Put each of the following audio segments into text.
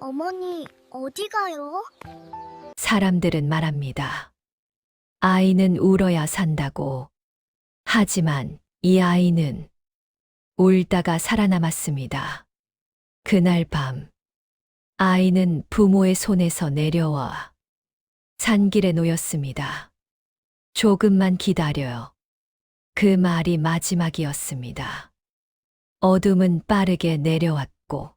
어머니, 어디 가요? 사람들은 말합니다. 아이는 울어야 산다고. 하지만 이 아이는 울다가 살아남았습니다. 그날 밤, 아이는 부모의 손에서 내려와 산길에 놓였습니다. 조금만 기다려요. 그 말이 마지막이었습니다. 어둠은 빠르게 내려왔고,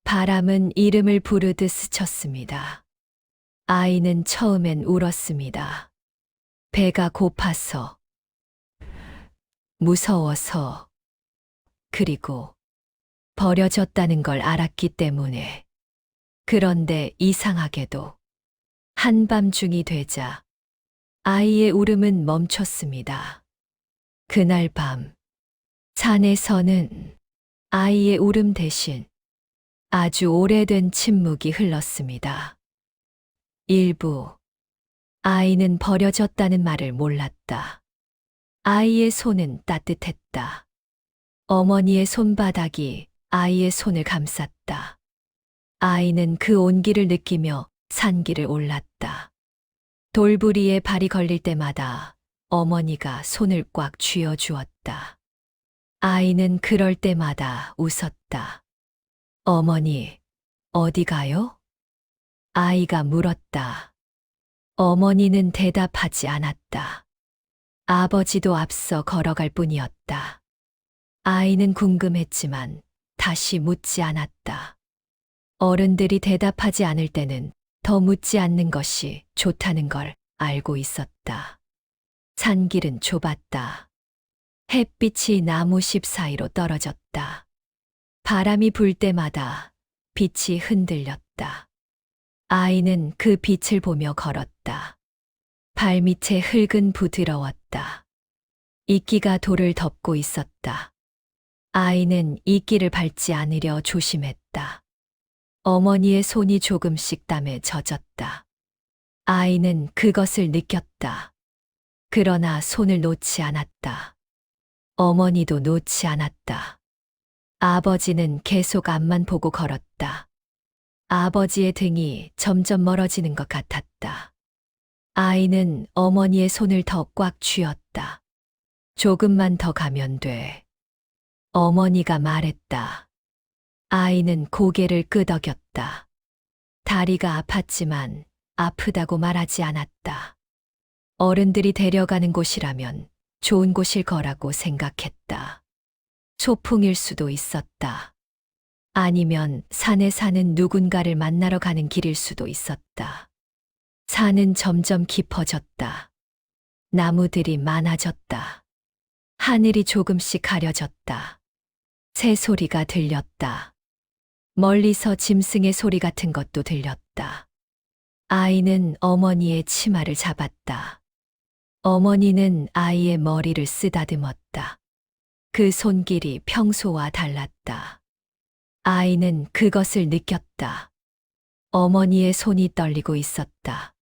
바람은 이름을 부르듯 스쳤습니다. 아이는 처음엔 울었습니다. 배가 고파서, 무서워서, 그리고 버려졌다는 걸 알았기 때문에. 그런데 이상하게도 한밤중이 되자 아이의 울음은 멈췄습니다. 그날 밤, 산에서는 아이의 울음 대신 아주 오래된 침묵이 흘렀습니다. 일부, 아이는 버려졌다는 말을 몰랐다. 아이의 손은 따뜻했다. 어머니의 손바닥이 아이의 손을 감쌌다. 아이는 그 온기를 느끼며 산길을 올랐다. 돌부리에 발이 걸릴 때마다 어머니가 손을 꽉 쥐어 주었다. 아이는 그럴 때마다 웃었다. 어머니, 어디 가요? 아이가 물었다. 어머니는 대답하지 않았다. 아버지도 앞서 걸어갈 뿐이었다. 아이는 궁금했지만 다시 묻지 않았다. 어른들이 대답하지 않을 때는 더 묻지 않는 것이 좋다는 걸 알고 있었다. 산길은 좁았다. 햇빛이 나무십 사이로 떨어졌다. 바람이 불 때마다 빛이 흔들렸다. 아이는 그 빛을 보며 걸었다. 발밑에 흙은 부드러웠다. 이끼가 돌을 덮고 있었다. 아이는 이끼를 밟지 않으려 조심했다. 어머니의 손이 조금씩 땀에 젖었다. 아이는 그것을 느꼈다. 그러나 손을 놓지 않았다. 어머니도 놓지 않았다. 아버지는 계속 앞만 보고 걸었다. 아버지의 등이 점점 멀어지는 것 같았다. 아이는 어머니의 손을 더 꽉 쥐었다. 조금만 더 가면 돼. 어머니가 말했다. 아이는 고개를 끄덕였다. 다리가 아팠지만 아프다고 말하지 않았다. 어른들이 데려가는 곳이라면 좋은 곳일 거라고 생각했다. 소풍일 수도 있었다. 아니면 산에 사는 누군가를 만나러 가는 길일 수도 있었다. 산은 점점 깊어졌다. 나무들이 많아졌다. 하늘이 조금씩 가려졌다. 새소리가 들렸다. 멀리서 짐승의 소리 같은 것도 들렸다. 아이는 어머니의 치마를 잡았다. 어머니는 아이의 머리를 쓰다듬었다. 그 손길이 평소와 달랐다. 아이는 그것을 느꼈다. 어머니의 손이 떨리고 있었다.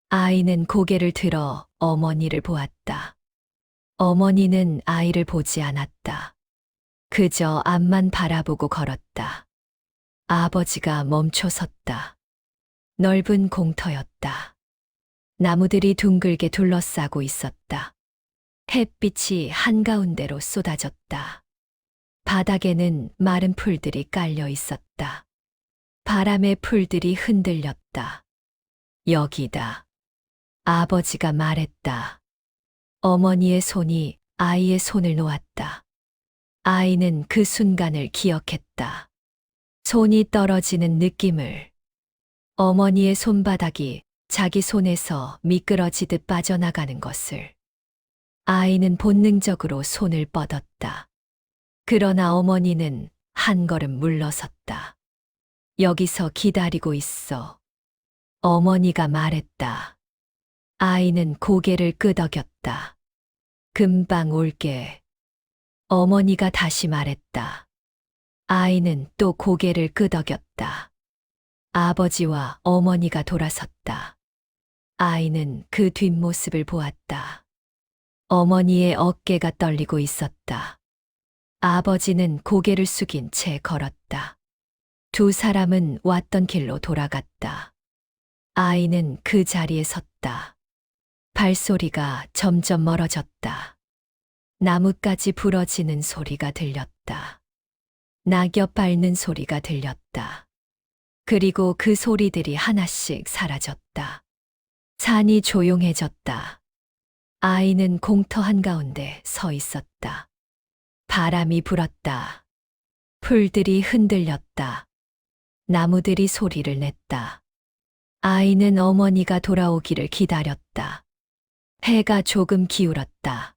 아이는 고개를 들어 어머니를 보았다. 어머니는 아이를 보지 않았다. 그저 앞만 바라보고 걸었다. 아버지가 멈춰 섰다. 넓은 공터였다. 나무들이 둥글게 둘러싸고 있었다. 햇빛이 한가운데로 쏟아졌다. 바닥에는 마른 풀들이 깔려 있었다. 바람에 풀들이 흔들렸다. 여기다. 아버지가 말했다. 어머니의 손이 아이의 손을 놓았다. 아이는 그 순간을 기억했다. 손이 떨어지는 느낌을. 어머니의 손바닥이 자기 손에서 미끄러지듯 빠져나가는 것을. 아이는 본능적으로 손을 뻗었다. 그러나 어머니는 한 걸음 물러섰다. 여기서 기다리고 있어. 어머니가 말했다. 아이는 고개를 끄덕였다. 금방 올게. 어머니가 다시 말했다. 아이는 또 고개를 끄덕였다. 아버지와 어머니가 돌아섰다. 아이는 그 뒷모습을 보았다. 어머니의 어깨가 떨리고 있었다. 아버지는 고개를 숙인 채 걸었다. 두 사람은 왔던 길로 돌아갔다. 아이는 그 자리에 섰다. 발소리가 점점 멀어졌다. 나뭇가지 부러지는 소리가 들렸다. 낙엽 밟는 소리가 들렸다. 그리고 그 소리들이 하나씩 사라졌다. 산이 조용해졌다. 아이는 공터 한가운데 서 있었다. 바람이 불었다. 풀들이 흔들렸다. 나무들이 소리를 냈다. 아이는 어머니가 돌아오기를 기다렸다. 해가 조금 기울었다.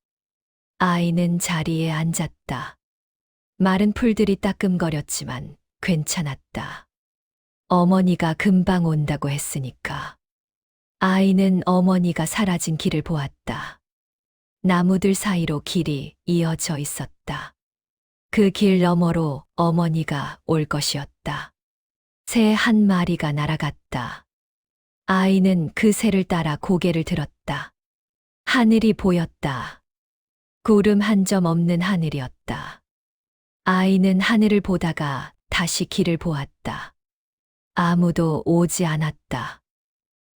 아이는 자리에 앉았다. 마른 풀들이 따끔거렸지만 괜찮았다. 어머니가 금방 온다고 했으니까. 아이는 어머니가 사라진 길을 보았다. 나무들 사이로 길이 이어져 있었다. 그 길 너머로 어머니가 올 것이었다. 새 한 마리가 날아갔다. 아이는 그 새를 따라 고개를 들었다. 하늘이 보였다. 구름 한 점 없는 하늘이었다. 아이는 하늘을 보다가 다시 길을 보았다. 아무도 오지 않았다.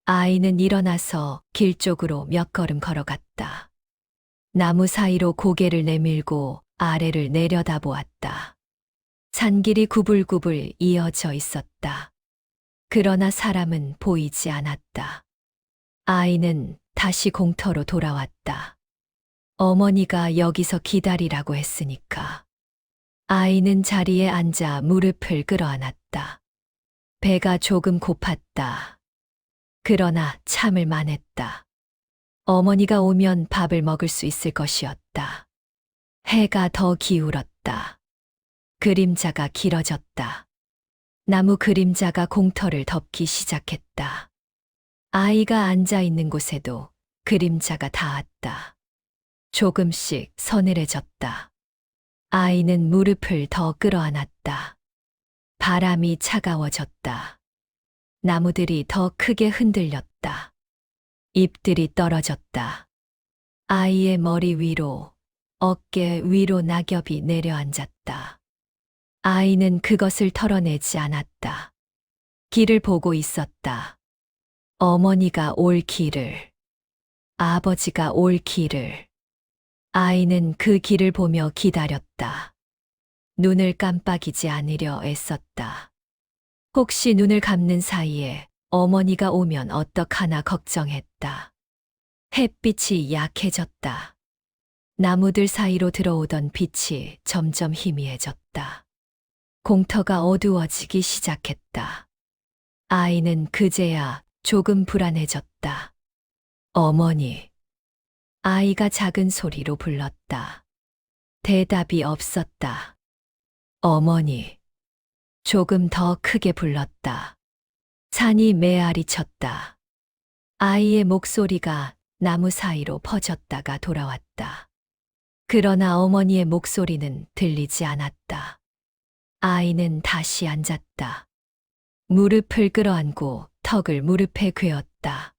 아이는 일어나서 길 쪽으로 몇 걸음 걸어갔다. 나무 사이로 고개를 내밀고 아래를 내려다보았다. 산길이 구불구불 이어져 있었다. 그러나 사람은 보이지 않았다. 아이는 다시 공터로 돌아왔다. 어머니가 여기서 기다리라고 했으니까. 아이는 자리에 앉아 무릎을 끌어안았다. 배가 조금 고팠다. 그러나 참을 만했다. 어머니가 오면 밥을 먹을 수 있을 것이었다. 해가 더 기울었다. 그림자가 길어졌다. 나무 그림자가 공터를 덮기 시작했다. 아이가 앉아 있는 곳에도 그림자가 닿았다. 조금씩 서늘해졌다. 아이는 무릎을 더 끌어안았다. 바람이 차가워졌다. 나무들이 더 크게 흔들렸다. 잎들이 떨어졌다. 아이의 머리 위로, 어깨 위로 낙엽이 내려앉았다. 아이는 그것을 털어내지 않았다. 길을 보고 있었다. 어머니가 올 길을, 아버지가 올 길을. 아이는 그 길을 보며 기다렸다. 눈을 깜빡이지 않으려 애썼다. 혹시 눈을 감는 사이에 어머니가 오면 어떡하나 걱정했다. 햇빛이 약해졌다. 나무들 사이로 들어오던 빛이 점점 희미해졌다. 공터가 어두워지기 시작했다. 아이는 그제야 조금 불안해졌다. 어머니. 아이가 작은 소리로 불렀다. 대답이 없었다. 어머니. 조금 더 크게 불렀다. 산이 메아리 쳤다. 아이의 목소리가 나무 사이로 퍼졌다가 돌아왔다. 그러나 어머니의 목소리는 들리지 않았다. 아이는 다시 앉았다. 무릎을 끌어안고 턱을 무릎에 괴었다.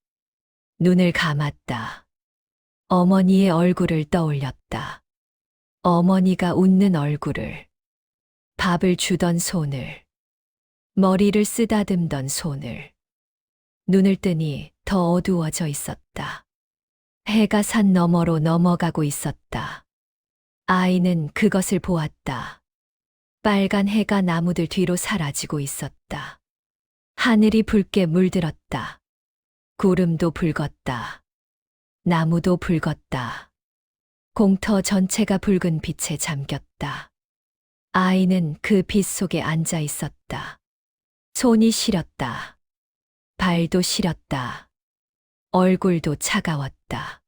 눈을 감았다. 어머니의 얼굴을 떠올렸다. 어머니가 웃는 얼굴을, 밥을 주던 손을, 머리를 쓰다듬던 손을. 눈을 뜨니 더 어두워져 있었다. 해가 산 너머로 넘어가고 있었다. 아이는 그것을 보았다. 빨간 해가 나무들 뒤로 사라지고 있었다. 하늘이 붉게 물들었다. 구름도 붉었다. 나무도 붉었다. 공터 전체가 붉은 빛에 잠겼다. 아이는 그 빛 속에 앉아 있었다. 손이 시렸다. 발도 시렸다. 얼굴도 차가웠다.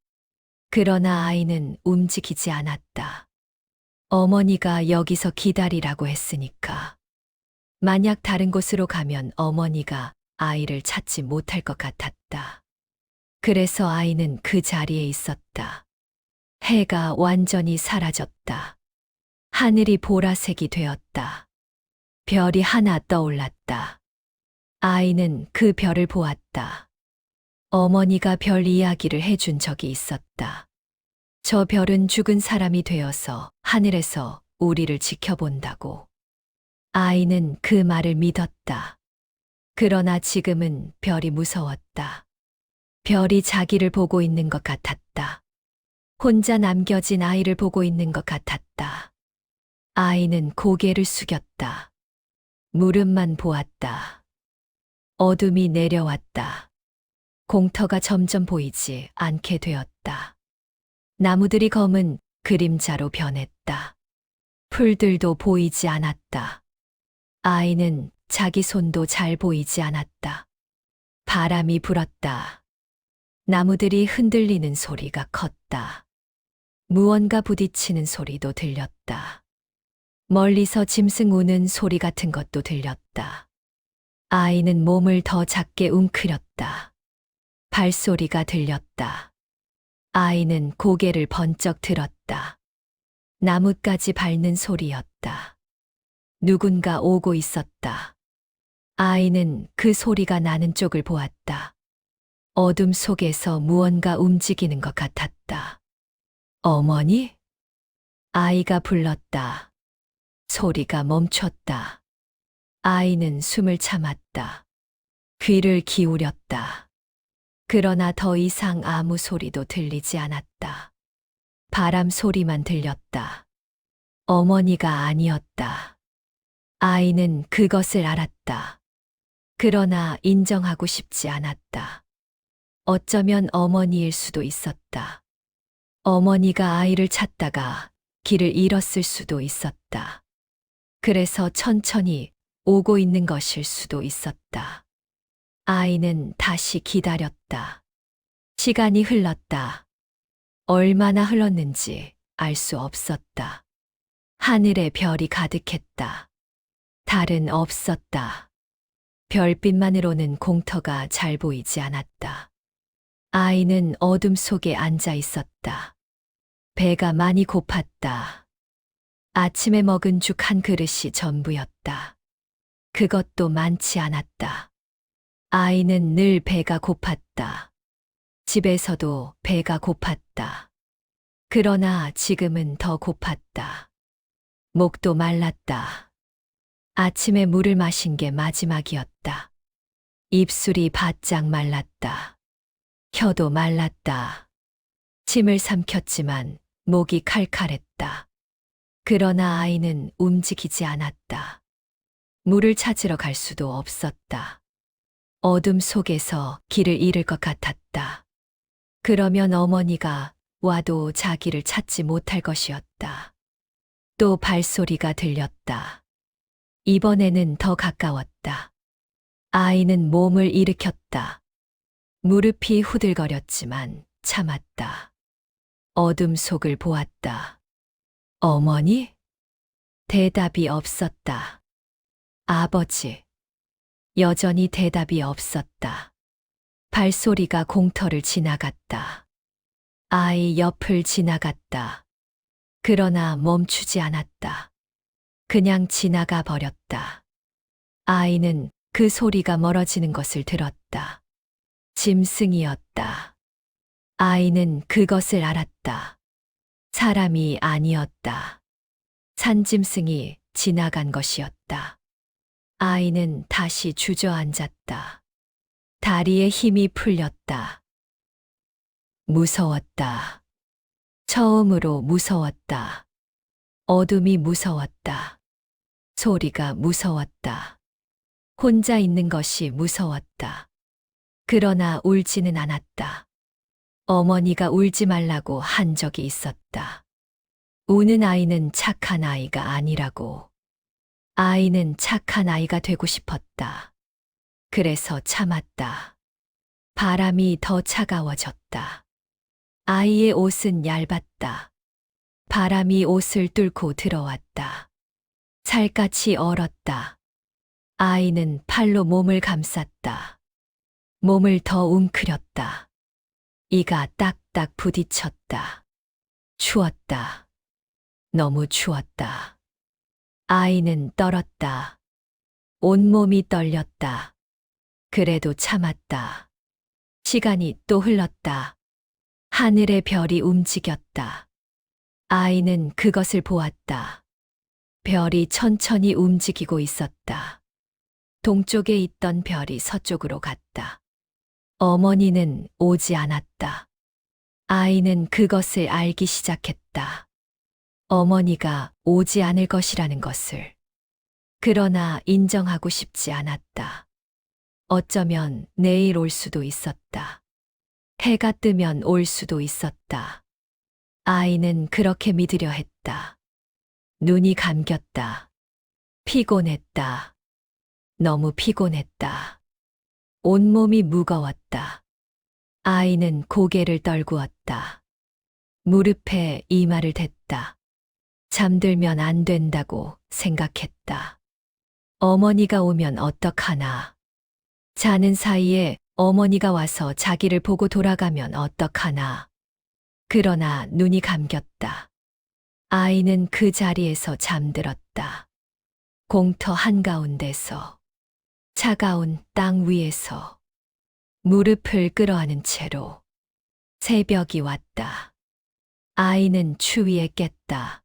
그러나 아이는 움직이지 않았다. 어머니가 여기서 기다리라고 했으니까. 만약 다른 곳으로 가면 어머니가 아이를 찾지 못할 것 같았다. 그래서 아이는 그 자리에 있었다. 해가 완전히 사라졌다. 하늘이 보라색이 되었다. 별이 하나 떠올랐다. 아이는 그 별을 보았다. 어머니가 별 이야기를 해준 적이 있었다. 저 별은 죽은 사람이 되어서 하늘에서 우리를 지켜본다고. 아이는 그 말을 믿었다. 그러나 지금은 별이 무서웠다. 별이 자기를 보고 있는 것 같았다. 혼자 남겨진 아이를 보고 있는 것 같았다. 아이는 고개를 숙였다. 무릎만 보았다. 어둠이 내려왔다. 공터가 점점 보이지 않게 되었다. 나무들이 검은 그림자로 변했다. 풀들도 보이지 않았다. 아이는 자기 손도 잘 보이지 않았다. 바람이 불었다. 나무들이 흔들리는 소리가 컸다. 무언가 부딪히는 소리도 들렸다. 멀리서 짐승 우는 소리 같은 것도 들렸다. 아이는 몸을 더 작게 웅크렸다. 발소리가 들렸다. 아이는 고개를 번쩍 들었다. 나뭇가지 밟는 소리였다. 누군가 오고 있었다. 아이는 그 소리가 나는 쪽을 보았다. 어둠 속에서 무언가 움직이는 것 같았다. 어머니? 아이가 불렀다. 소리가 멈췄다. 아이는 숨을 참았다. 귀를 기울였다. 그러나 더 이상 아무 소리도 들리지 않았다. 바람 소리만 들렸다. 어머니가 아니었다. 아이는 그것을 알았다. 그러나 인정하고 싶지 않았다. 어쩌면 어머니일 수도 있었다. 어머니가 아이를 찾다가 길을 잃었을 수도 있었다. 그래서 천천히 오고 있는 것일 수도 있었다. 아이는 다시 기다렸다. 시간이 흘렀다. 얼마나 흘렀는지 알 수 없었다. 하늘에 별이 가득했다. 달은 없었다. 별빛만으로는 공터가 잘 보이지 않았다. 아이는 어둠 속에 앉아 있었다. 배가 많이 고팠다. 아침에 먹은 죽 한 그릇이 전부였다. 그것도 많지 않았다. 아이는 늘 배가 고팠다. 집에서도 배가 고팠다. 그러나 지금은 더 고팠다. 목도 말랐다. 아침에 물을 마신 게 마지막이었다. 입술이 바짝 말랐다. 혀도 말랐다. 침을 삼켰지만 목이 칼칼했다. 그러나 아이는 움직이지 않았다. 물을 찾으러 갈 수도 없었다. 어둠 속에서 길을 잃을 것 같았다. 그러면 어머니가 와도 자기를 찾지 못할 것이었다. 또 발소리가 들렸다. 이번에는 더 가까웠다. 아이는 몸을 일으켰다. 무릎이 후들거렸지만 참았다. 어둠 속을 보았다. 어머니? 대답이 없었다. 아버지. 여전히 대답이 없었다. 발소리가 공터를 지나갔다. 아이 옆을 지나갔다. 그러나 멈추지 않았다. 그냥 지나가 버렸다. 아이는 그 소리가 멀어지는 것을 들었다. 짐승이었다. 아이는 그것을 알았다. 사람이 아니었다. 산짐승이 지나간 것이었다. 아이는 다시 주저앉았다. 다리에 힘이 풀렸다. 무서웠다. 처음으로 무서웠다. 어둠이 무서웠다. 소리가 무서웠다. 혼자 있는 것이 무서웠다. 그러나 울지는 않았다. 어머니가 울지 말라고 한 적이 있었다. 우는 아이는 착한 아이가 아니라고. 아이는 착한 아이가 되고 싶었다. 그래서 참았다. 바람이 더 차가워졌다. 아이의 옷은 얇았다. 바람이 옷을 뚫고 들어왔다. 살갗이 얼었다. 아이는 팔로 몸을 감쌌다. 몸을 더 웅크렸다. 이가 딱딱 부딪혔다. 추웠다. 너무 추웠다. 아이는 떨었다. 온몸이 떨렸다. 그래도 참았다. 시간이 또 흘렀다. 하늘의 별이 움직였다. 아이는 그것을 보았다. 별이 천천히 움직이고 있었다. 동쪽에 있던 별이 서쪽으로 갔다. 어머니는 오지 않았다. 아이는 그것을 알기 시작했다. 어머니가 오지 않을 것이라는 것을. 그러나 인정하고 싶지 않았다. 어쩌면 내일 올 수도 있었다. 해가 뜨면 올 수도 있었다. 아이는 그렇게 믿으려 했다. 눈이 감겼다. 피곤했다. 너무 피곤했다. 온몸이 무거웠다. 아이는 고개를 떨구었다. 무릎에 이마를 댔다. 잠들면 안 된다고 생각했다. 어머니가 오면 어떡하나. 자는 사이에 어머니가 와서 자기를 보고 돌아가면 어떡하나. 그러나 눈이 감겼다. 아이는 그 자리에서 잠들었다. 공터 한가운데서, 차가운 땅 위에서, 무릎을 끌어안은 채로 새벽이 왔다. 아이는 추위에 깼다.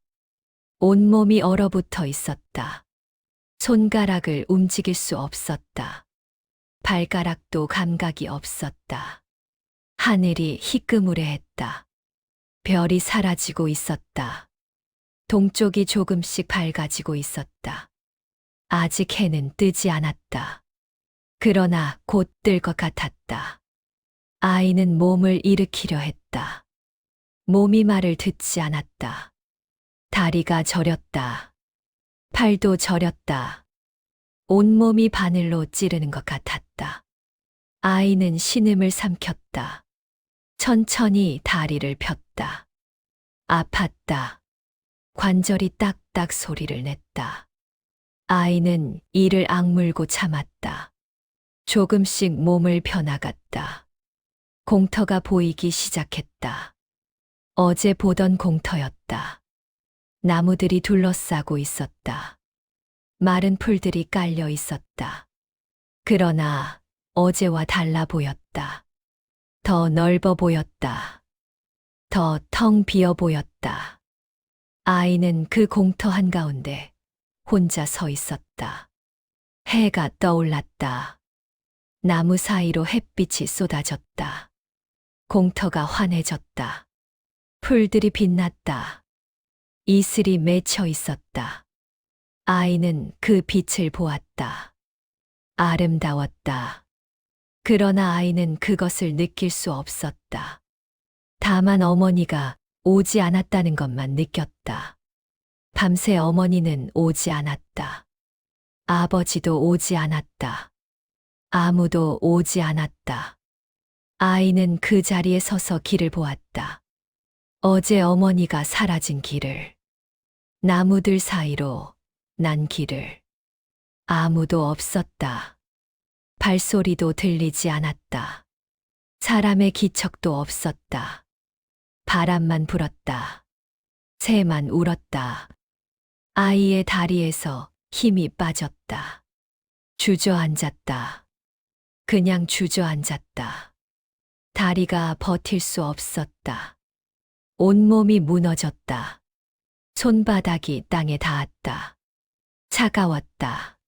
온몸이 얼어붙어 있었다. 손가락을 움직일 수 없었다. 발가락도 감각이 없었다. 하늘이 희끄무레했다. 별이 사라지고 있었다. 동쪽이 조금씩 밝아지고 있었다. 아직 해는 뜨지 않았다. 그러나 곧 뜰 것 같았다. 아이는 몸을 일으키려 했다. 몸이 말을 듣지 않았다. 다리가 저렸다. 팔도 저렸다. 온몸이 바늘로 찌르는 것 같았다. 아이는 신음을 삼켰다. 천천히 다리를 폈다. 아팠다. 관절이 딱딱 소리를 냈다. 아이는 이를 악물고 참았다. 조금씩 몸을 펴나갔다. 공터가 보이기 시작했다. 어제 보던 공터였다. 나무들이 둘러싸고 있었다. 마른 풀들이 깔려 있었다. 그러나 어제와 달라 보였다. 더 넓어 보였다. 더 텅 비어 보였다. 아이는 그 공터 한가운데 혼자 서 있었다. 해가 떠올랐다. 나무 사이로 햇빛이 쏟아졌다. 공터가 환해졌다. 풀들이 빛났다. 이슬이 맺혀 있었다. 아이는 그 빛을 보았다. 아름다웠다. 그러나 아이는 그것을 느낄 수 없었다. 다만 어머니가 오지 않았다는 것만 느꼈다. 밤새 어머니는 오지 않았다. 아버지도 오지 않았다. 아무도 오지 않았다. 아이는 그 자리에 서서 길을 보았다. 어제 어머니가 사라진 길을. 나무들 사이로 난 길을. 아무도 없었다. 발소리도 들리지 않았다. 사람의 기척도 없었다. 바람만 불었다. 새만 울었다. 아이의 다리에서 힘이 빠졌다. 주저앉았다. 그냥 주저앉았다. 다리가 버틸 수 없었다. 온몸이 무너졌다. 손바닥이 땅에 닿았다. 차가웠다.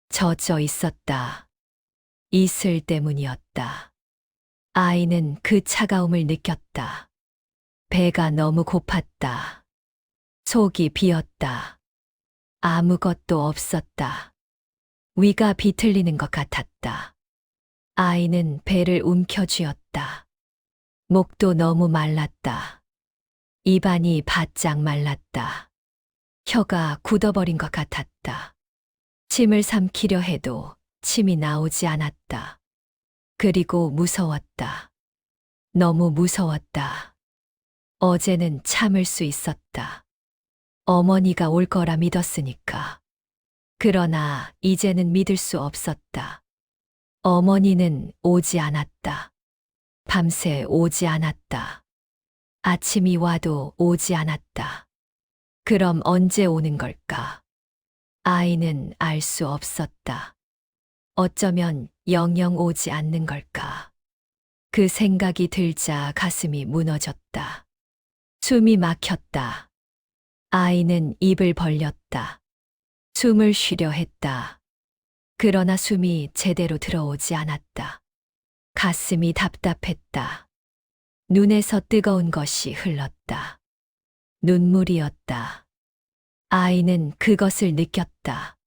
젖어 있었다. 이슬 때문이었다. 아이는 그 차가움을 느꼈다. 배가 너무 고팠다. 속이 비었다. 아무것도 없었다. 위가 비틀리는 것 같았다. 아이는 배를 움켜쥐었다. 목도 너무 말랐다. 입안이 바짝 말랐다. 혀가 굳어버린 것 같았다. 침을 삼키려 해도 침이 나오지 않았다. 그리고 무서웠다. 너무 무서웠다. 어제는 참을 수 있었다. 어머니가 올 거라 믿었으니까. 그러나 이제는 믿을 수 없었다. 어머니는 오지 않았다. 밤새 오지 않았다. 아침이 와도 오지 않았다. 그럼 언제 오는 걸까? 아이는 알 수 없었다. 어쩌면 영영 오지 않는 걸까? 그 생각이 들자 가슴이 무너졌다. 숨이 막혔다. 아이는 입을 벌렸다. 숨을 쉬려 했다. 그러나 숨이 제대로 들어오지 않았다. 가슴이 답답했다. 눈에서 뜨거운 것이 흘렀다. 눈물이었다. 아이는 그것을 느꼈다.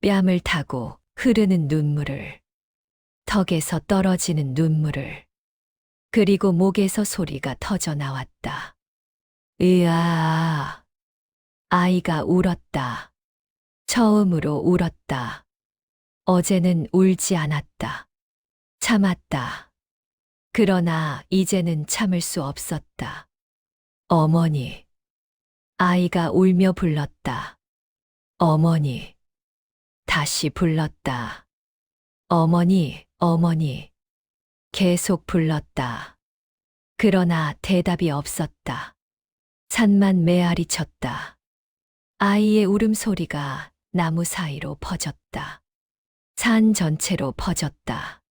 뺨을 타고 흐르는 눈물을, 턱에서 떨어지는 눈물을, 그리고 목에서 소리가 터져 나왔다. 으아. 아이가 울었다. 처음으로 울었다. 어제는 울지 않았다. 참았다. 그러나 이제는 참을 수 없었다. 어머니. 아이가 울며 불렀다. 어머니. 다시 불렀다. 어머니, 어머니. 계속 불렀다. 그러나 대답이 없었다. 산만 메아리 쳤다. 아이의 울음소리가 나무 사이로 퍼졌다. 산 전체로 퍼졌다.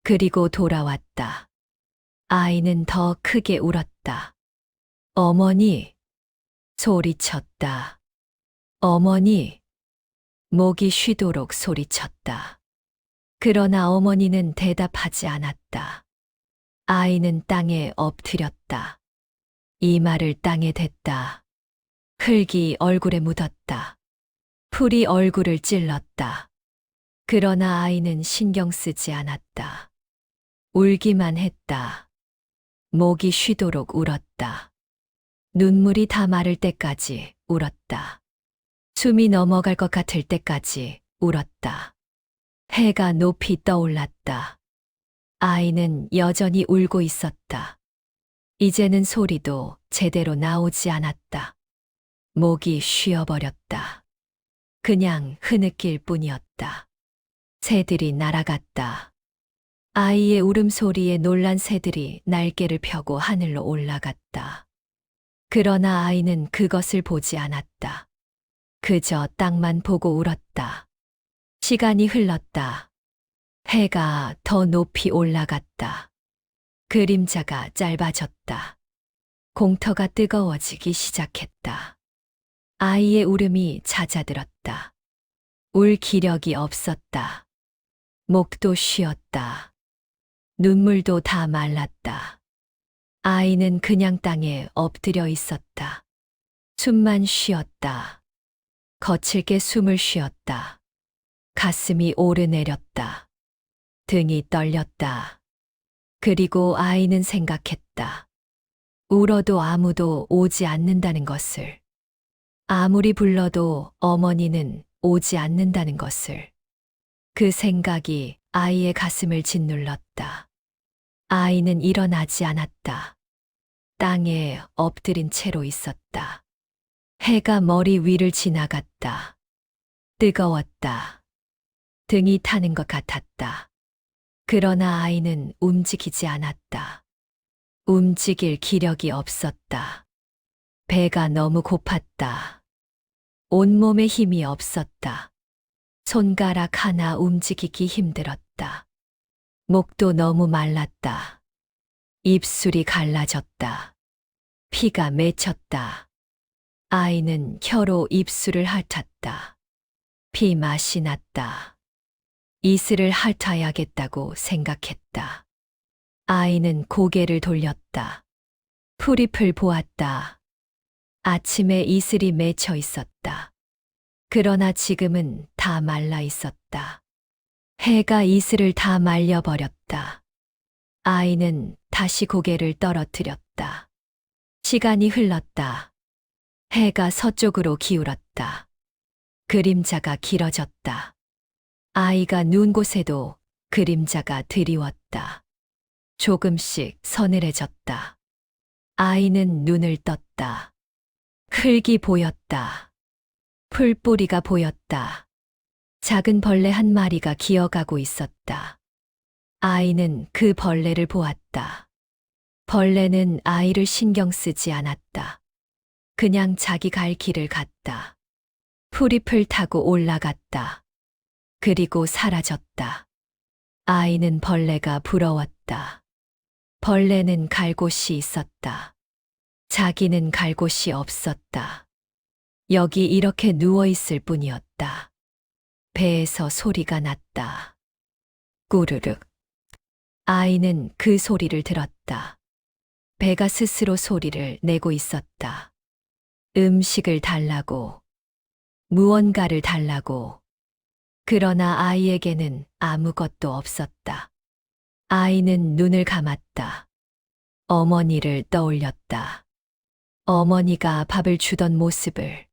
그리고 돌아왔다. 아이는 더 크게 울었다. 어머니. 소리쳤다. 어머니. 목이 쉬도록 소리쳤다. 그러나 어머니는 대답하지 않았다. 아이는 땅에 엎드렸다. 이마를 땅에 댔다. 흙이 얼굴에 묻었다. 풀이 얼굴을 찔렀다. 그러나 아이는 신경 쓰지 않았다. 울기만 했다. 목이 쉬도록 울었다. 눈물이 다 마를 때까지 울었다. 숨이 넘어갈 것 같을 때까지 울었다. 해가 높이 떠올랐다. 아이는 여전히 울고 있었다. 이제는 소리도 제대로 나오지 않았다. 목이 쉬어버렸다. 그냥 흐느낄 뿐이었다. 새들이 날아갔다. 아이의 울음소리에 놀란 새들이 날개를 펴고 하늘로 올라갔다. 그러나 아이는 그것을 보지 않았다. 그저 땅만 보고 울었다. 시간이 흘렀다. 해가 더 높이 올라갔다. 그림자가 짧아졌다. 공터가 뜨거워지기 시작했다. 아이의 울음이 잦아들었다. 울 기력이 없었다. 목도 쉬었다. 눈물도 다 말랐다. 아이는 그냥 땅에 엎드려 있었다. 숨만 쉬었다. 거칠게 숨을 쉬었다. 가슴이 오르내렸다. 등이 떨렸다. 그리고 아이는 생각했다. 울어도 아무도 오지 않는다는 것을. 아무리 불러도 어머니는 오지 않는다는 것을. 그 생각이 아이의 가슴을 짓눌렀다. 아이는 일어나지 않았다. 땅에 엎드린 채로 있었다. 해가 머리 위를 지나갔다. 뜨거웠다. 등이 타는 것 같았다. 그러나 아이는 움직이지 않았다. 움직일 기력이 없었다. 배가 너무 고팠다. 온몸에 힘이 없었다. 손가락 하나 움직이기 힘들었다. 목도 너무 말랐다. 입술이 갈라졌다. 피가 맺혔다. 아이는 혀로 입술을 핥았다. 피 맛이 났다. 이슬을 핥아야겠다고 생각했다. 아이는 고개를 돌렸다. 풀잎을 보았다. 아침에 이슬이 맺혀 있었다. 그러나 지금은 다 말라 있었다. 해가 이슬을 다 말려버렸다. 아이는 다시 고개를 떨어뜨렸다. 시간이 흘렀다. 해가 서쪽으로 기울었다. 그림자가 길어졌다. 아이가 누운 곳에도 그림자가 드리웠다. 조금씩 서늘해졌다. 아이는 눈을 떴다. 흙이 보였다. 풀뿌리가 보였다. 작은 벌레 한 마리가 기어가고 있었다. 아이는 그 벌레를 보았다. 벌레는 아이를 신경 쓰지 않았다. 그냥 자기 갈 길을 갔다. 풀잎을 타고 올라갔다. 그리고 사라졌다. 아이는 벌레가 부러웠다. 벌레는 갈 곳이 있었다. 자기는 갈 곳이 없었다. 여기 이렇게 누워 있을 뿐이었다. 배에서 소리가 났다. 꾸르륵. 아이는 그 소리를 들었다. 배가 스스로 소리를 내고 있었다. 음식을 달라고, 무언가를 달라고. 그러나 아이에게는 아무것도 없었다. 아이는 눈을 감았다. 어머니를 떠올렸다. 어머니가 밥을 주던 모습을,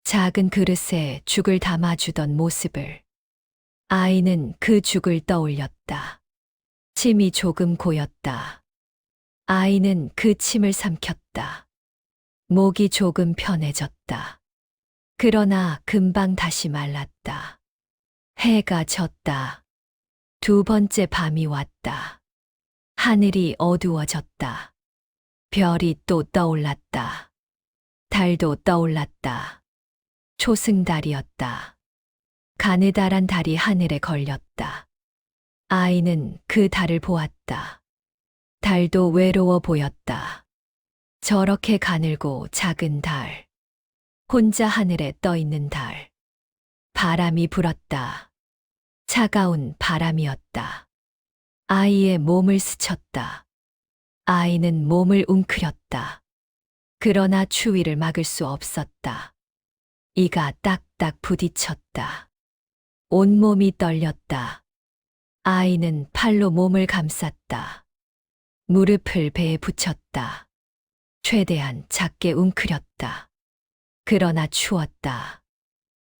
작은 그릇에 죽을 담아주던 모습을. 아이는 그 죽을 떠올렸다. 침이 조금 고였다. 아이는 그 침을 삼켰다. 목이 조금 편해졌다. 그러나 금방 다시 말랐다. 해가 졌다. 두 번째 밤이 왔다. 하늘이 어두워졌다. 별이 또 떠올랐다. 달도 떠올랐다. 초승달이었다. 가느다란 달이 하늘에 걸렸다. 아이는 그 달을 보았다. 달도 외로워 보였다. 저렇게 가늘고 작은 달. 혼자 하늘에 떠 있는 달. 바람이 불었다. 차가운 바람이었다. 아이의 몸을 스쳤다. 아이는 몸을 웅크렸다. 그러나 추위를 막을 수 없었다. 이가 딱딱 부딪혔다. 온몸이 떨렸다. 아이는 팔로 몸을 감쌌다. 무릎을 배에 붙였다. 최대한 작게 웅크렸다. 그러나 추웠다.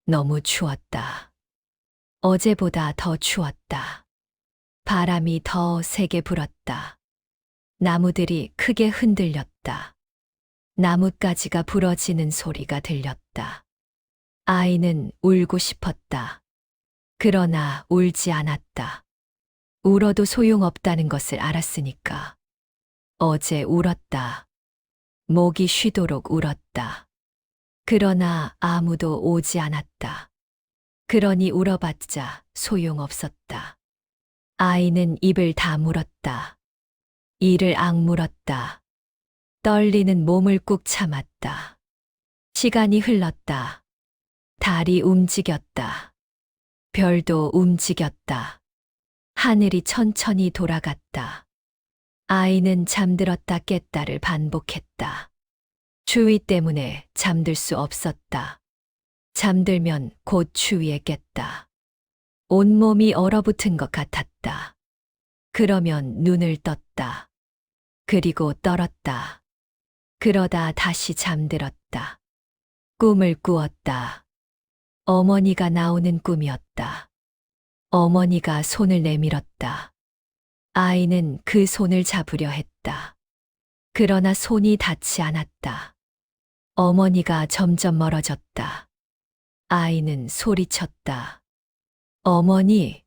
너무 추웠다. 어제보다 더 추웠다. 바람이 더 세게 불었다. 나무들이 크게 흔들렸다. 나뭇가지가 부러지는 소리가 들렸다. 아이는 울고 싶었다. 그러나 울지 않았다. 울어도 소용없다는 것을 알았으니까. 어제 울었다. 목이 쉬도록 울었다. 그러나 아무도 오지 않았다. 그러니 울어봤자 소용없었다. 아이는 입을 다물었다. 이를 악물었다. 떨리는 몸을 꾹 참았다. 시간이 흘렀다. 달이 움직였다. 별도 움직였다. 하늘이 천천히 돌아갔다. 아이는 잠들었다 깼다를 반복했다. 추위 때문에 잠들 수 없었다. 잠들면 곧 추위에 깼다. 온몸이 얼어붙은 것 같았다. 그러면 눈을 떴다. 그리고 떨었다. 그러다 다시 잠들었다. 꿈을 꾸었다. 어머니가 나오는 꿈이었다. 어머니가 손을 내밀었다. 아이는 그 손을 잡으려 했다. 그러나 손이 닿지 않았다. 어머니가 점점 멀어졌다. 아이는 소리쳤다. 어머니.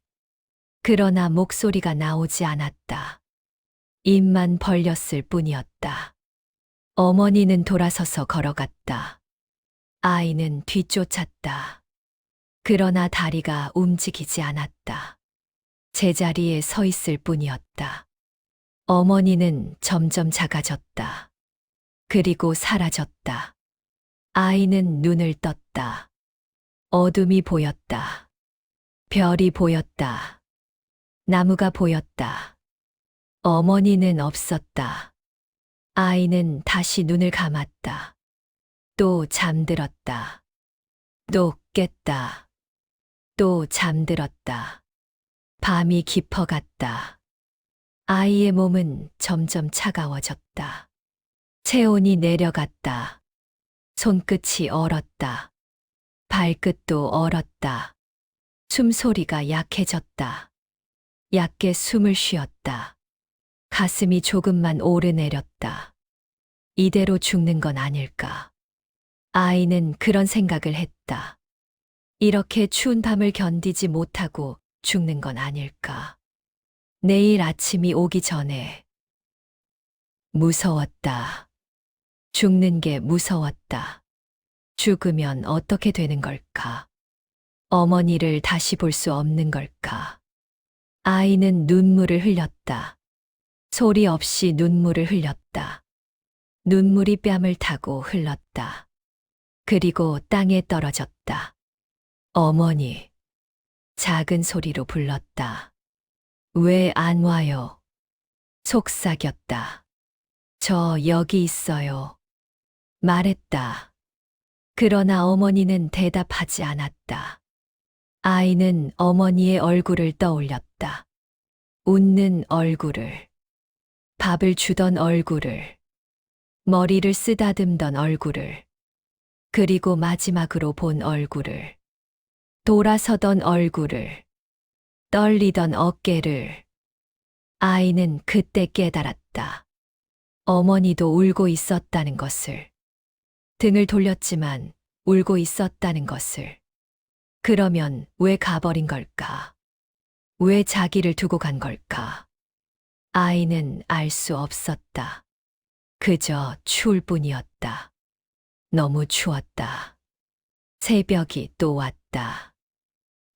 그러나 목소리가 나오지 않았다. 입만 벌렸을 뿐이었다. 어머니는 돌아서서 걸어갔다. 아이는 뒤쫓았다. 그러나 다리가 움직이지 않았다. 제자리에 서 있을 뿐이었다. 어머니는 점점 작아졌다. 그리고 사라졌다. 아이는 눈을 떴다. 어둠이 보였다. 별이 보였다. 나무가 보였다. 어머니는 없었다. 아이는 다시 눈을 감았다. 또 잠들었다. 또 깼다. 또 잠들었다. 밤이 깊어갔다. 아이의 몸은 점점 차가워졌다. 체온이 내려갔다. 손끝이 얼었다. 발끝도 얼었다. 숨소리가 약해졌다. 얕게 숨을 쉬었다. 가슴이 조금만 오르내렸다. 이대로 죽는 건 아닐까. 아이는 그런 생각을 했다. 이렇게 추운 밤을 견디지 못하고 죽는 건 아닐까. 내일 아침이 오기 전에. 무서웠다. 죽는 게 무서웠다. 죽으면 어떻게 되는 걸까? 어머니를 다시 볼 수 없는 걸까? 아이는 눈물을 흘렸다. 소리 없이 눈물을 흘렸다. 눈물이 뺨을 타고 흘렀다. 그리고 땅에 떨어졌다. 어머니. 작은 소리로 불렀다. 왜 안 와요? 속삭였다. 저 여기 있어요. 말했다. 그러나 어머니는 대답하지 않았다. 아이는 어머니의 얼굴을 떠올렸다. 웃는 얼굴을, 밥을 주던 얼굴을, 머리를 쓰다듬던 얼굴을, 그리고 마지막으로 본 얼굴을, 돌아서던 얼굴을, 떨리던 어깨를. 아이는 그때 깨달았다. 어머니도 울고 있었다는 것을. 등을 돌렸지만 울고 있었다는 것을. 그러면 왜 가버린 걸까? 왜 자기를 두고 간 걸까? 아이는 알 수 없었다. 그저 추울 뿐이었다. 너무 추웠다. 새벽이 또 왔다.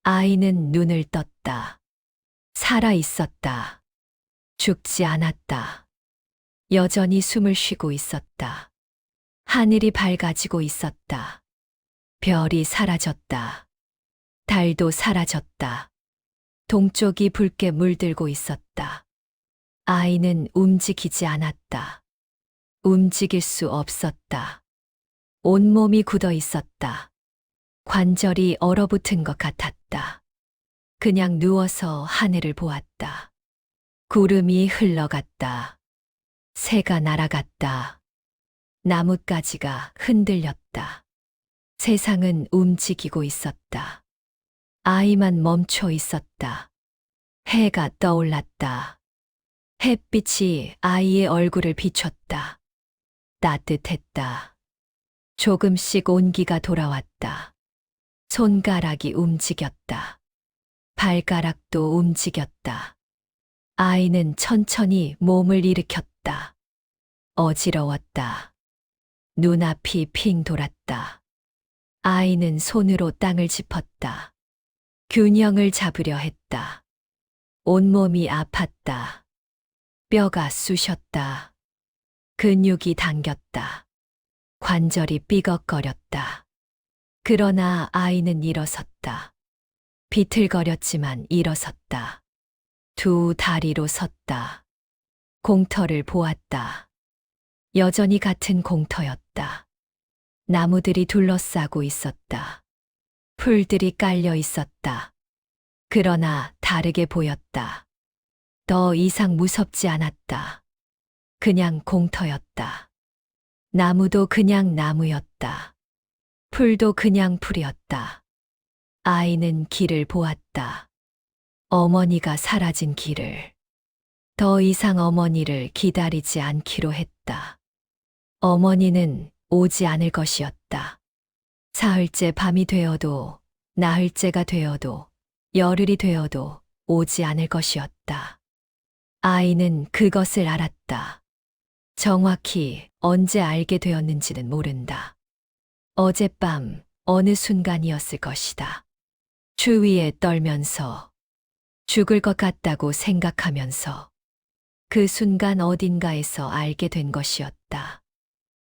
아이는 눈을 떴다. 살아 있었다. 죽지 않았다. 여전히 숨을 쉬고 있었다. 하늘이 밝아지고 있었다. 별이 사라졌다. 달도 사라졌다. 동쪽이 붉게 물들고 있었다. 아이는 움직이지 않았다. 움직일 수 없었다. 온몸이 굳어 있었다. 관절이 얼어붙은 것 같았다. 그냥 누워서 하늘을 보았다. 구름이 흘러갔다. 새가 날아갔다. 나뭇가지가 흔들렸다. 세상은 움직이고 있었다. 아이만 멈춰 있었다. 해가 떠올랐다. 햇빛이 아이의 얼굴을 비췄다. 따뜻했다. 조금씩 온기가 돌아왔다. 손가락이 움직였다. 발가락도 움직였다. 아이는 천천히 몸을 일으켰다. 어지러웠다. 눈앞이 핑 돌았다. 아이는 손으로 땅을 짚었다. 균형을 잡으려 했다. 온몸이 아팠다. 뼈가 쑤셨다. 근육이 당겼다. 관절이 삐걱거렸다. 그러나 아이는 일어섰다. 비틀거렸지만 일어섰다. 두 다리로 섰다. 공터를 보았다. 여전히 같은 공터였다. 나무들이 둘러싸고 있었다. 풀들이 깔려 있었다. 그러나 다르게 보였다. 더 이상 무섭지 않았다. 그냥 공터였다. 나무도 그냥 나무였다. 풀도 그냥 풀이었다. 아이는 길을 보았다. 어머니가 사라진 길을. 더 이상 어머니를 기다리지 않기로 했다. 어머니는 오지 않을 것이었다. 사흘째 밤이 되어도, 나흘째가 되어도, 열흘이 되어도 오지 않을 것이었다. 아이는 그것을 알았다. 정확히 언제 알게 되었는지는 모른다. 어젯밤 어느 순간이었을 것이다. 추위에 떨면서, 죽을 것 같다고 생각하면서, 그 순간 어딘가에서 알게 된 것이었다.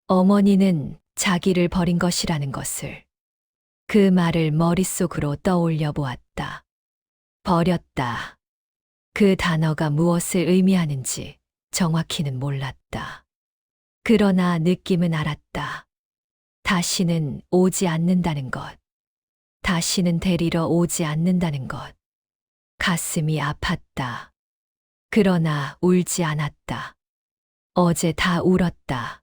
어머니는 자기를 버린 것이라는 것을. 그 말을 머릿속으로 떠올려 보았다. 버렸다. 그 단어가 무엇을 의미하는지 정확히는 몰랐다. 그러나 느낌은 알았다. 다시는 오지 않는다는 것. 다시는 데리러 오지 않는다는 것. 가슴이 아팠다. 그러나 울지 않았다. 어제 다 울었다.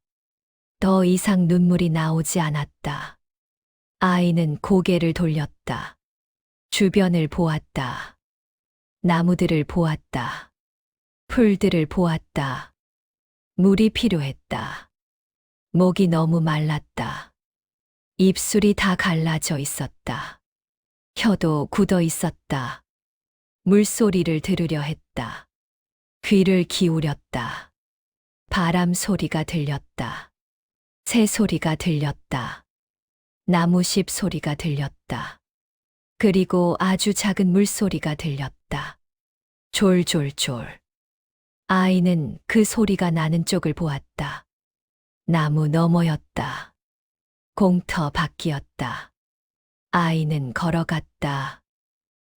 더 이상 눈물이 나오지 않았다. 아이는 고개를 돌렸다. 주변을 보았다. 나무들을 보았다. 풀들을 보았다. 물이 필요했다. 목이 너무 말랐다. 입술이 다 갈라져 있었다. 혀도 굳어 있었다. 물소리를 들으려 했다. 귀를 기울였다. 바람 소리가 들렸다. 새 소리가 들렸다. 나무십 소리가 들렸다. 그리고 아주 작은 물소리가 들렸다. 졸졸졸. 아이는 그 소리가 나는 쪽을 보았다. 나무 너머였다. 공터 밖이었다. 아이는 걸어갔다.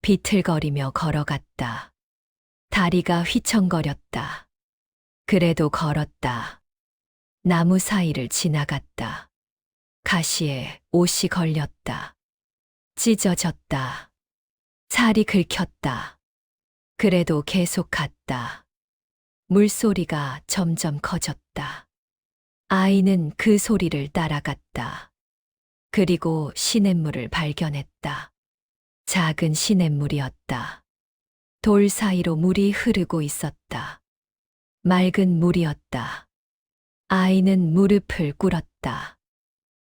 비틀거리며 걸어갔다. 다리가 휘청거렸다. 그래도 걸었다. 나무 사이를 지나갔다. 가시에 옷이 걸렸다. 찢어졌다. 살이 긁혔다. 그래도 계속 갔다. 물소리가 점점 커졌다. 아이는 그 소리를 따라갔다. 그리고 시냇물을 발견했다. 작은 시냇물이었다. 돌 사이로 물이 흐르고 있었다. 맑은 물이었다. 아이는 무릎을 꿇었다.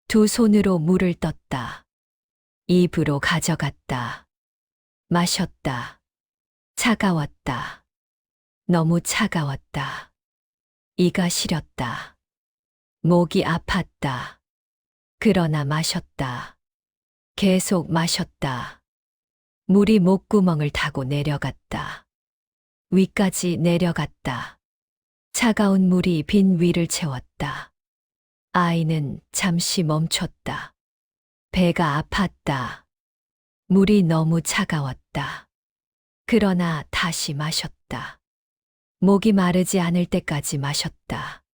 두 손으로 물을 떴다. 입으로 가져갔다. 마셨다. 차가웠다. 너무 차가웠다. 이가 시렸다. 목이 아팠다. 그러나 마셨다. 계속 마셨다. 물이 목구멍을 타고 내려갔다. 위까지 내려갔다. 차가운 물이 빈 위를 채웠다. 아이는 잠시 멈췄다. 배가 아팠다. 물이 너무 차가웠다. 그러나 다시 마셨다. 목이 마르지 않을 때까지 마셨다.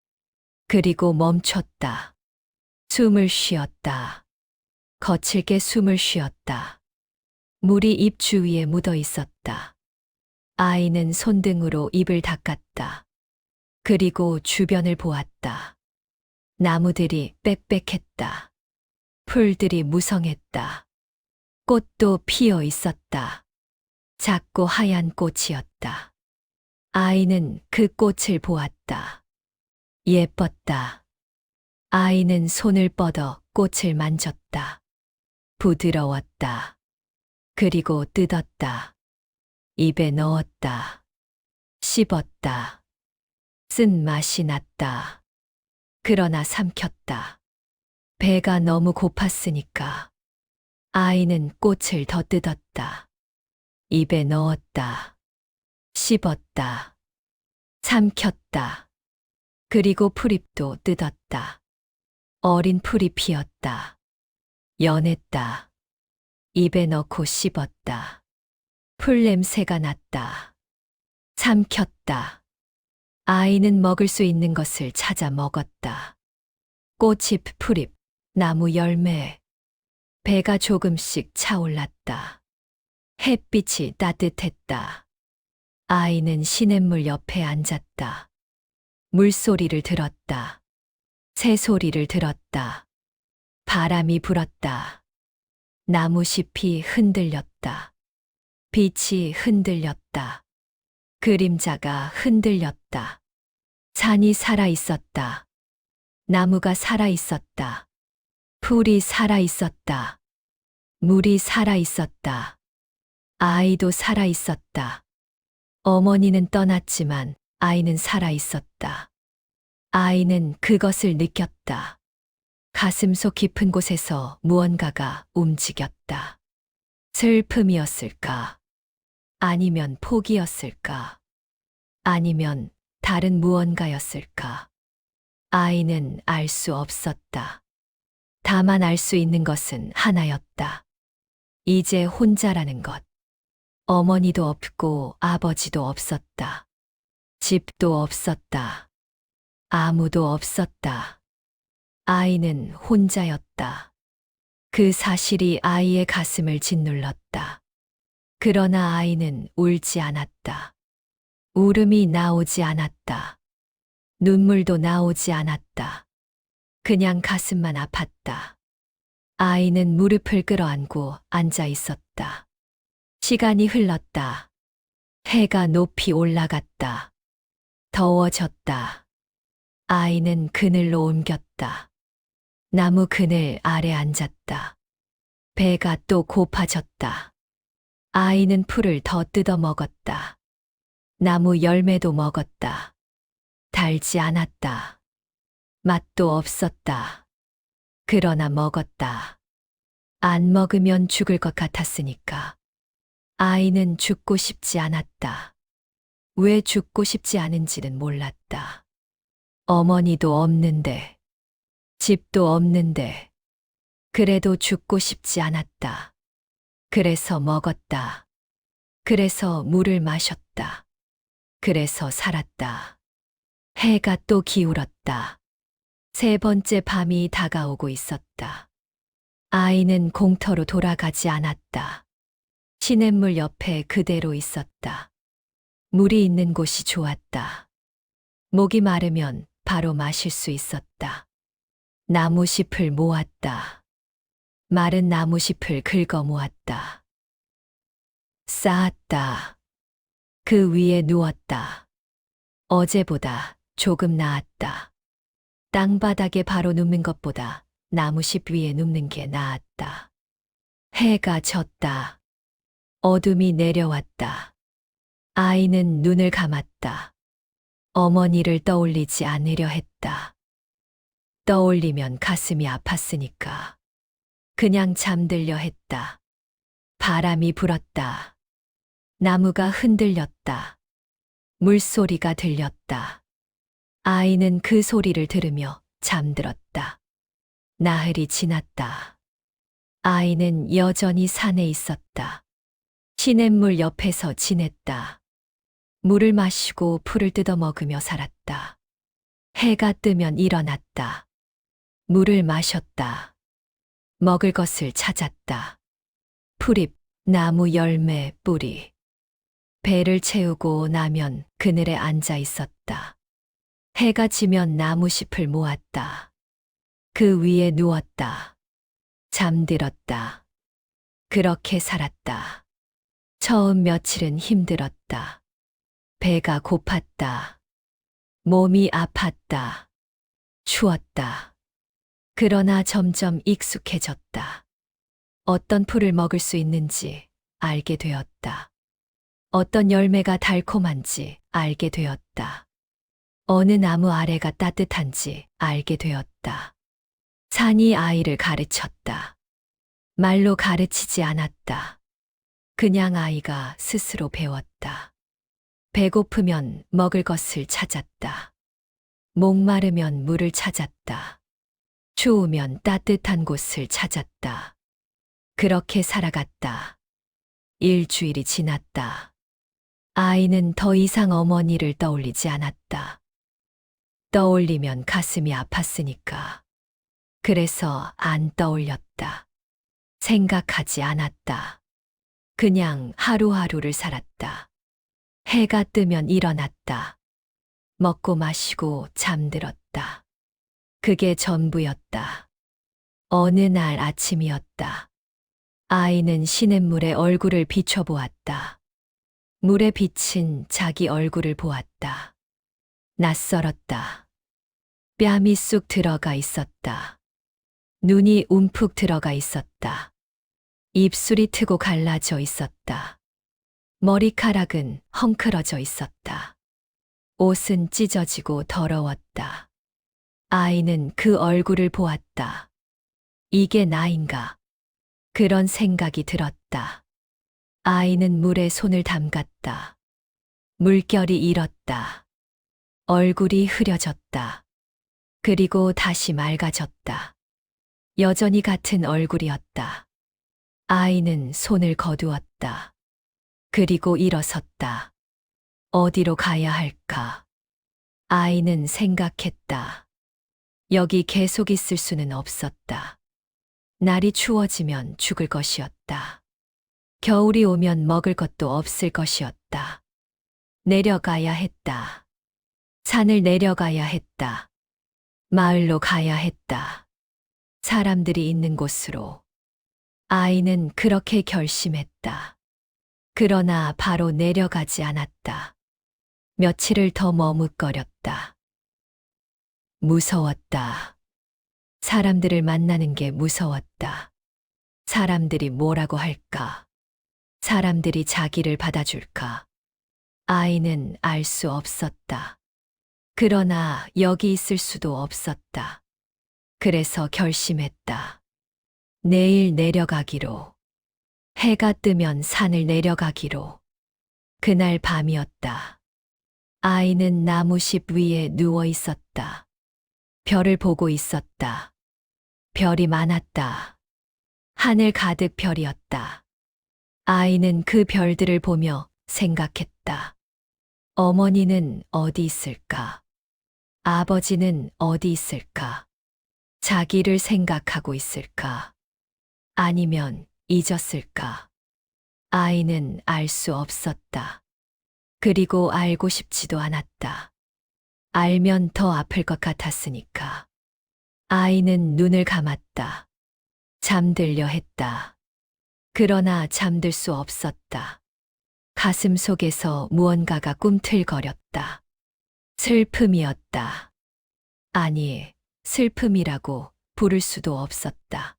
그리고 멈췄다. 숨을 쉬었다. 거칠게 숨을 쉬었다. 물이 입 주위에 묻어 있었다. 아이는 손등으로 입을 닦았다. 그리고 주변을 보았다. 나무들이 빽빽했다. 풀들이 무성했다. 꽃도 피어 있었다. 작고 하얀 꽃이었다. 아이는 그 꽃을 보았다. 예뻤다. 아이는 손을 뻗어 꽃을 만졌다. 부드러웠다. 그리고 뜯었다. 입에 넣었다. 씹었다. 쓴 맛이 났다. 그러나 삼켰다. 배가 너무 고팠으니까. 아이는 꽃을 더 뜯었다. 입에 넣었다. 씹었다. 삼켰다. 그리고 풀잎도 뜯었다. 어린 풀이 피었다. 연했다. 입에 넣고 씹었다. 풀 냄새가 났다. 삼켰다. 아이는 먹을 수 있는 것을 찾아 먹었다. 꽃잎, 풀잎, 나무 열매. 배가 조금씩 차올랐다. 햇빛이 따뜻했다. 아이는 시냇물 옆에 앉았다. 물소리를 들었다. 새소리를 들었다. 바람이 불었다. 나무잎이 흔들렸다. 빛이 흔들렸다. 그림자가 흔들렸다. 산이 살아 있었다. 나무가 살아 있었다. 풀이 살아 있었다. 물이 살아 있었다. 아이도 살아 있었다. 어머니는 떠났지만 아이는 살아 있었다. 아이는 그것을 느꼈다. 가슴속 깊은 곳에서 무언가가 움직였다. 슬픔이었을까? 아니면 포기였을까? 아니면 다른 무언가였을까? 아이는 알 수 없었다. 다만 알 수 있는 것은 하나였다. 이제 혼자라는 것. 어머니도 없고 아버지도 없었다. 집도 없었다. 아무도 없었다. 아이는 혼자였다. 그 사실이 아이의 가슴을 짓눌렀다. 그러나 아이는 울지 않았다. 울음이 나오지 않았다. 눈물도 나오지 않았다. 그냥 가슴만 아팠다. 아이는 무릎을 끌어안고 앉아 있었다. 시간이 흘렀다. 해가 높이 올라갔다. 더워졌다. 아이는 그늘로 옮겼다. 나무 그늘 아래 앉았다. 배가 또 고파졌다. 아이는 풀을 더 뜯어 먹었다. 나무 열매도 먹었다. 달지 않았다. 맛도 없었다. 그러나 먹었다. 안 먹으면 죽을 것 같았으니까. 아이는 죽고 싶지 않았다. 왜 죽고 싶지 않은지는 몰랐다. 어머니도 없는데, 집도 없는데, 그래도 죽고 싶지 않았다. 그래서 먹었다. 그래서 물을 마셨다. 그래서 살았다. 해가 또 기울었다. 세 번째 밤이 다가오고 있었다. 아이는 공터로 돌아가지 않았다. 시냇물 옆에 그대로 있었다. 물이 있는 곳이 좋았다. 목이 마르면 바로 마실 수 있었다. 나무잎을 모았다. 마른 나무잎을 긁어 모았다. 쌓았다. 그 위에 누웠다. 어제보다 조금 나았다. 땅바닥에 바로 눕는 것보다 나무잎 위에 눕는 게 나았다. 해가 졌다. 어둠이 내려왔다. 아이는 눈을 감았다. 어머니를 떠올리지 않으려 했다. 떠올리면 가슴이 아팠으니까. 그냥 잠들려 했다. 바람이 불었다. 나무가 흔들렸다. 물소리가 들렸다. 아이는 그 소리를 들으며 잠들었다. 나흘이 지났다. 아이는 여전히 산에 있었다. 시냇물 옆에서 지냈다. 물을 마시고 풀을 뜯어 먹으며 살았다. 해가 뜨면 일어났다. 물을 마셨다. 먹을 것을 찾았다. 풀잎, 나무 열매, 뿌리. 배를 채우고 나면 그늘에 앉아 있었다. 해가 지면 나무잎을 모았다. 그 위에 누웠다. 잠들었다. 그렇게 살았다. 처음 며칠은 힘들었다. 배가 고팠다. 몸이 아팠다. 추웠다. 그러나 점점 익숙해졌다. 어떤 풀을 먹을 수 있는지 알게 되었다. 어떤 열매가 달콤한지 알게 되었다. 어느 나무 아래가 따뜻한지 알게 되었다. 산이 아이를 가르쳤다. 말로 가르치지 않았다. 그냥 아이가 스스로 배웠다. 배고프면 먹을 것을 찾았다. 목마르면 물을 찾았다. 추우면 따뜻한 곳을 찾았다. 그렇게 살아갔다. 일주일이 지났다. 아이는 더 이상 어머니를 떠올리지 않았다. 떠올리면 가슴이 아팠으니까. 그래서 안 떠올렸다. 생각하지 않았다. 그냥 하루하루를 살았다. 해가 뜨면 일어났다. 먹고 마시고 잠들었다. 그게 전부였다. 어느 날 아침이었다. 아이는 시냇물에 얼굴을 비춰보았다. 물에 비친 자기 얼굴을 보았다. 낯설었다. 뺨이 쑥 들어가 있었다. 눈이 움푹 들어가 있었다. 입술이 트고 갈라져 있었다. 머리카락은 헝클어져 있었다. 옷은 찢어지고 더러웠다. 아이는 그 얼굴을 보았다. 이게 나인가? 그런 생각이 들었다. 아이는 물에 손을 담갔다. 물결이 일었다. 얼굴이 흐려졌다. 그리고 다시 맑아졌다. 여전히 같은 얼굴이었다. 아이는 손을 거두었다. 그리고 일어섰다. 어디로 가야 할까? 아이는 생각했다. 여기 계속 있을 수는 없었다. 날이 추워지면 죽을 것이었다. 겨울이 오면 먹을 것도 없을 것이었다. 내려가야 했다. 산을 내려가야 했다. 마을로 가야 했다. 사람들이 있는 곳으로. 아이는 그렇게 결심했다. 그러나 바로 내려가지 않았다. 며칠을 더 머뭇거렸다. 무서웠다. 사람들을 만나는 게 무서웠다. 사람들이 뭐라고 할까? 사람들이 자기를 받아줄까? 아이는 알 수 없었다. 그러나 여기 있을 수도 없었다. 그래서 결심했다. 내일 내려가기로. 해가 뜨면 산을 내려가기로. 그날 밤이었다. 아이는 나무잎 위에 누워 있었다. 별을 보고 있었다. 별이 많았다. 하늘 가득 별이었다. 아이는 그 별들을 보며 생각했다. 어머니는 어디 있을까? 아버지는 어디 있을까? 자기를 생각하고 있을까? 아니면 잊었을까? 아이는 알 수 없었다. 그리고 알고 싶지도 않았다. 알면 더 아플 것 같았으니까. 아이는 눈을 감았다. 잠들려 했다. 그러나 잠들 수 없었다. 가슴 속에서 무언가가 꿈틀거렸다. 슬픔이었다. 아니, 슬픔이라고 부를 수도 없었다.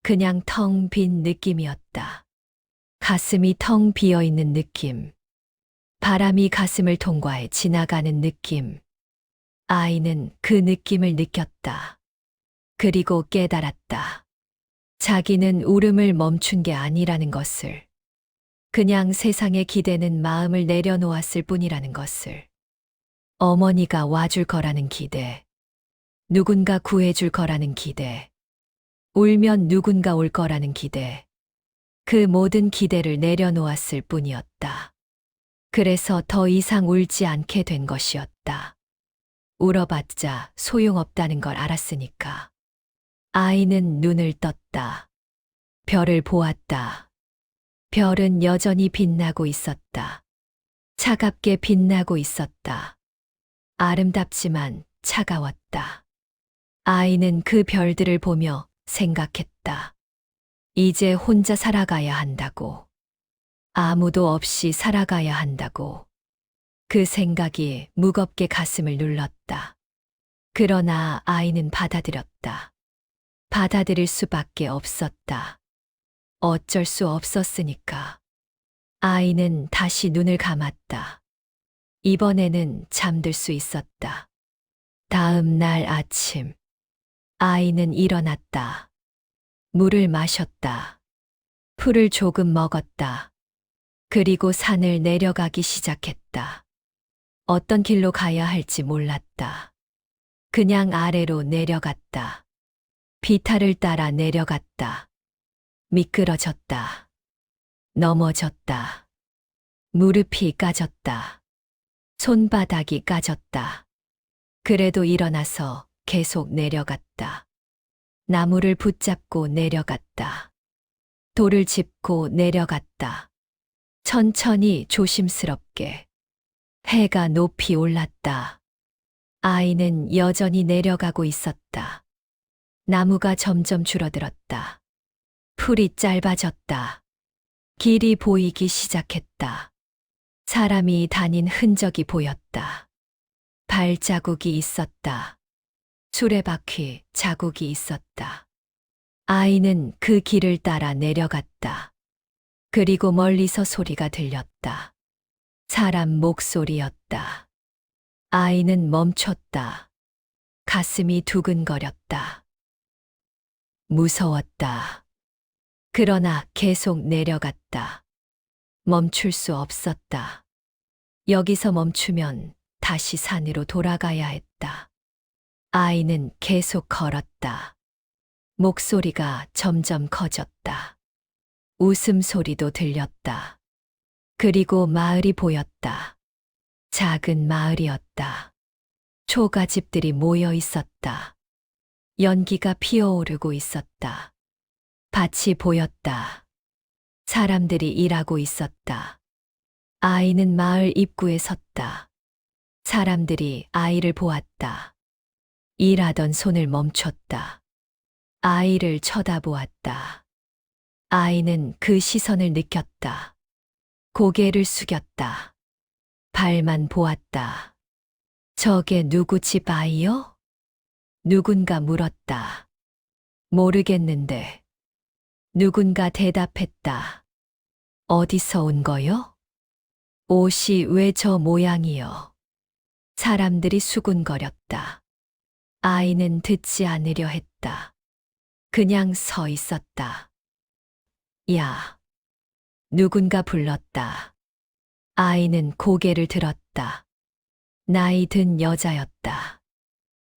그냥 텅 빈 느낌이었다. 가슴이 텅 비어 있는 느낌. 바람이 가슴을 통과해 지나가는 느낌. 아이는 그 느낌을 느꼈다. 그리고 깨달았다. 자기는 울음을 멈춘 게 아니라는 것을. 그냥 세상에 기대는 마음을 내려놓았을 뿐이라는 것을. 어머니가 와줄 거라는 기대. 누군가 구해줄 거라는 기대. 울면 누군가 올 거라는 기대. 그 모든 기대를 내려놓았을 뿐이었다. 그래서 더 이상 울지 않게 된 것이었다. 울어봤자 소용없다는 걸 알았으니까. 아이는 눈을 떴다. 별을 보았다. 별은 여전히 빛나고 있었다. 차갑게 빛나고 있었다. 아름답지만 차가웠다. 아이는 그 별들을 보며 생각했다. 이제 혼자 살아가야 한다고. 아무도 없이 살아가야 한다고. 그 생각이 무겁게 가슴을 눌렀다. 그러나 아이는 받아들였다. 받아들일 수밖에 없었다. 어쩔 수 없었으니까. 아이는 다시 눈을 감았다. 이번에는 잠들 수 있었다. 다음 날 아침, 아이는 일어났다. 물을 마셨다. 풀을 조금 먹었다. 그리고 산을 내려가기 시작했다. 어떤 길로 가야 할지 몰랐다. 그냥 아래로 내려갔다. 비탈을 따라 내려갔다. 미끄러졌다. 넘어졌다. 무릎이 까졌다. 손바닥이 까졌다. 그래도 일어나서 계속 내려갔다. 나무를 붙잡고 내려갔다. 돌을 짚고 내려갔다. 천천히 조심스럽게. 해가 높이 올랐다. 아이는 여전히 내려가고 있었다. 나무가 점점 줄어들었다. 풀이 짧아졌다. 길이 보이기 시작했다. 사람이 다닌 흔적이 보였다. 발자국이 있었다. 수레바퀴 자국이 있었다. 아이는 그 길을 따라 내려갔다. 그리고 멀리서 소리가 들렸다. 사람 목소리였다. 아이는 멈췄다. 가슴이 두근거렸다. 무서웠다. 그러나 계속 내려갔다. 멈출 수 없었다. 여기서 멈추면 다시 산으로 돌아가야 했다. 아이는 계속 걸었다. 목소리가 점점 커졌다. 웃음소리도 들렸다. 그리고 마을이 보였다. 작은 마을이었다. 초가집들이 모여 있었다. 연기가 피어오르고 있었다. 밭이 보였다. 사람들이 일하고 있었다. 아이는 마을 입구에 섰다. 사람들이 아이를 보았다. 일하던 손을 멈췄다. 아이를 쳐다보았다. 아이는 그 시선을 느꼈다. 고개를 숙였다. 발만 보았다. 저게 누구 집 아이요? 누군가 물었다. 모르겠는데. 누군가 대답했다. 어디서 온 거요? 옷이 왜 저 모양이요? 사람들이 수군거렸다. 아이는 듣지 않으려 했다. 그냥 서 있었다. 야. 누군가 불렀다. 아이는 고개를 들었다. 나이 든 여자였다.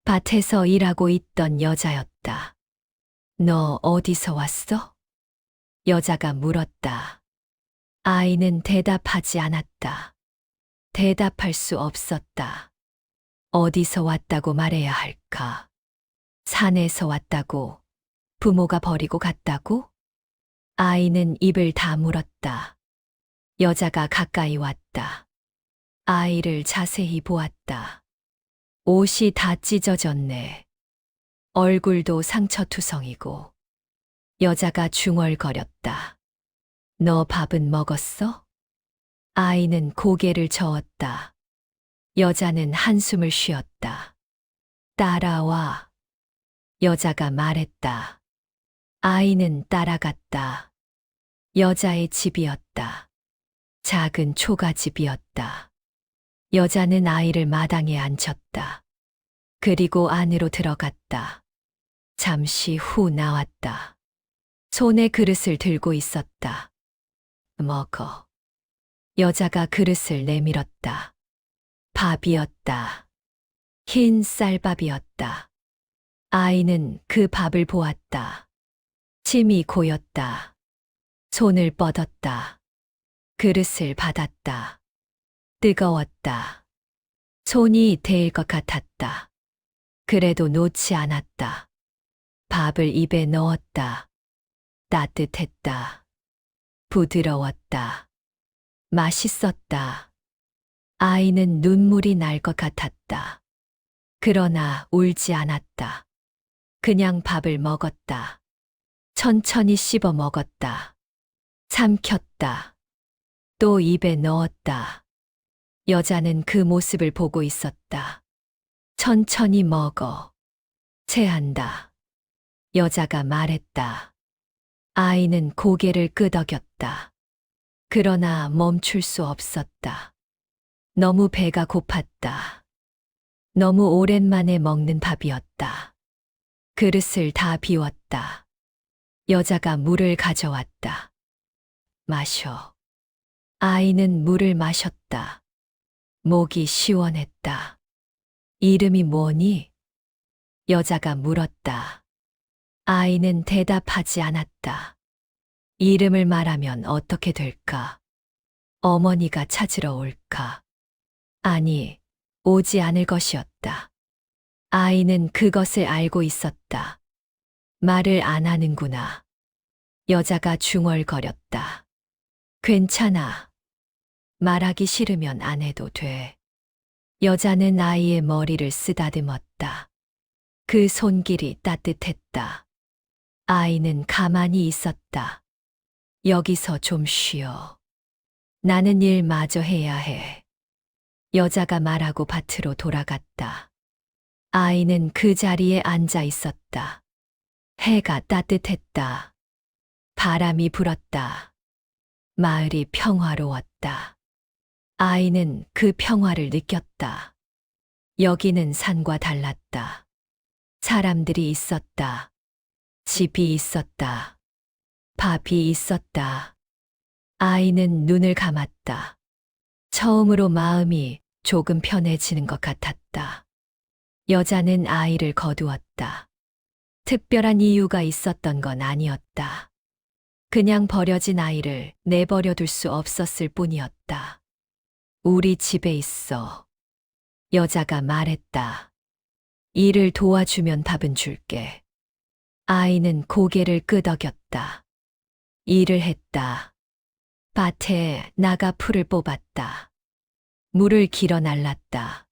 밭에서 일하고 있던 여자였다. 너 어디서 왔어? 여자가 물었다. 아이는 대답하지 않았다. 대답할 수 없었다. 어디서 왔다고 말해야 할까? 산에서 왔다고? 부모가 버리고 갔다고? 아이는 입을 다물었다. 여자가 가까이 왔다. 아이를 자세히 보았다. 옷이 다 찢어졌네. 얼굴도 상처투성이고. 여자가 중얼거렸다. 너 밥은 먹었어? 아이는 고개를 저었다. 여자는 한숨을 쉬었다. 따라와. 여자가 말했다. 아이는 따라갔다. 여자의 집이었다. 작은 초가집이었다. 여자는 아이를 마당에 앉혔다. 그리고 안으로 들어갔다. 잠시 후 나왔다. 손에 그릇을 들고 있었다. 먹어. 여자가 그릇을 내밀었다. 밥이었다. 흰 쌀밥이었다. 아이는 그 밥을 보았다. 침이 고였다. 손을 뻗었다. 그릇을 받았다. 뜨거웠다. 손이 데일 것 같았다. 그래도 놓지 않았다. 밥을 입에 넣었다. 따뜻했다. 부드러웠다. 맛있었다. 아이는 눈물이 날 것 같았다. 그러나 울지 않았다. 그냥 밥을 먹었다. 천천히 씹어 먹었다. 삼켰다. 또 입에 넣었다. 여자는 그 모습을 보고 있었다. 천천히 먹어. 체한다. 여자가 말했다. 아이는 고개를 끄덕였다. 그러나 멈출 수 없었다. 너무 배가 고팠다. 너무 오랜만에 먹는 밥이었다. 그릇을 다 비웠다. 여자가 물을 가져왔다. 마셔. 아이는 물을 마셨다. 목이 시원했다. 이름이 뭐니? 여자가 물었다. 아이는 대답하지 않았다. 이름을 말하면 어떻게 될까? 어머니가 찾으러 올까? 아니, 오지 않을 것이었다. 아이는 그것을 알고 있었다. 말을 안 하는구나. 여자가 중얼거렸다. 괜찮아. 말하기 싫으면 안 해도 돼. 여자는 아이의 머리를 쓰다듬었다. 그 손길이 따뜻했다. 아이는 가만히 있었다. 여기서 좀 쉬어. 나는 일 마저 해야 해. 여자가 말하고 밭으로 돌아갔다. 아이는 그 자리에 앉아 있었다. 해가 따뜻했다. 바람이 불었다. 마을이 평화로웠다. 아이는 그 평화를 느꼈다. 여기는 산과 달랐다. 사람들이 있었다. 집이 있었다. 밥이 있었다. 아이는 눈을 감았다. 처음으로 마음이 조금 편해지는 것 같았다. 여자는 아이를 거두었다. 특별한 이유가 있었던 건 아니었다. 그냥 버려진 아이를 내버려 둘 수 없었을 뿐이었다. 우리 집에 있어. 여자가 말했다. 일을 도와주면 밥은 줄게. 아이는 고개를 끄덕였다. 일을 했다. 밭에 나가 풀을 뽑았다. 물을 길어 날랐다.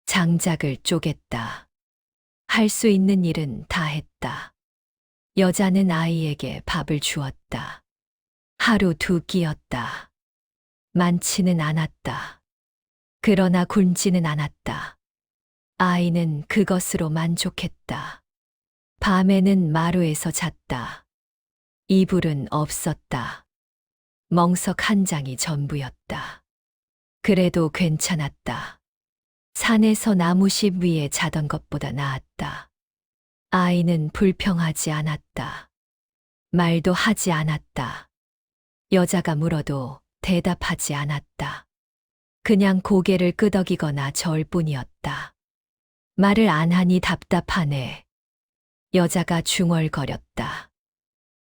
장작을 쪼갰다. 할 수 있는 일은 다 했다. 여자는 아이에게 밥을 주었다. 하루 두 끼였다. 많지는 않았다. 그러나 굶지는 않았다. 아이는 그것으로 만족했다. 밤에는 마루에서 잤다. 이불은 없었다. 멍석 한 장이 전부였다. 그래도 괜찮았다. 산에서 나무십 위에 자던 것보다 나았다. 아이는 불평하지 않았다. 말도 하지 않았다. 여자가 물어도 대답하지 않았다. 그냥 고개를 끄덕이거나 저을 뿐이었다. 말을 안 하니 답답하네. 여자가 중얼거렸다.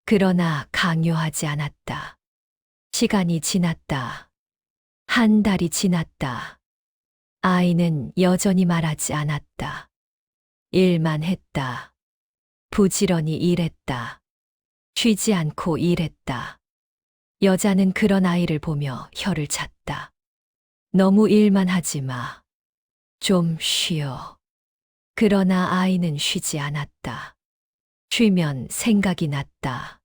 그러나 강요하지 않았다. 시간이 지났다. 한 달이 지났다. 아이는 여전히 말하지 않았다. 일만 했다. 부지런히 일했다. 쉬지 않고 일했다. 여자는 그런 아이를 보며 혀를 찼다. 너무 일만 하지 마. 좀 쉬어. 그러나 아이는 쉬지 않았다. 쉬면 생각이 났다.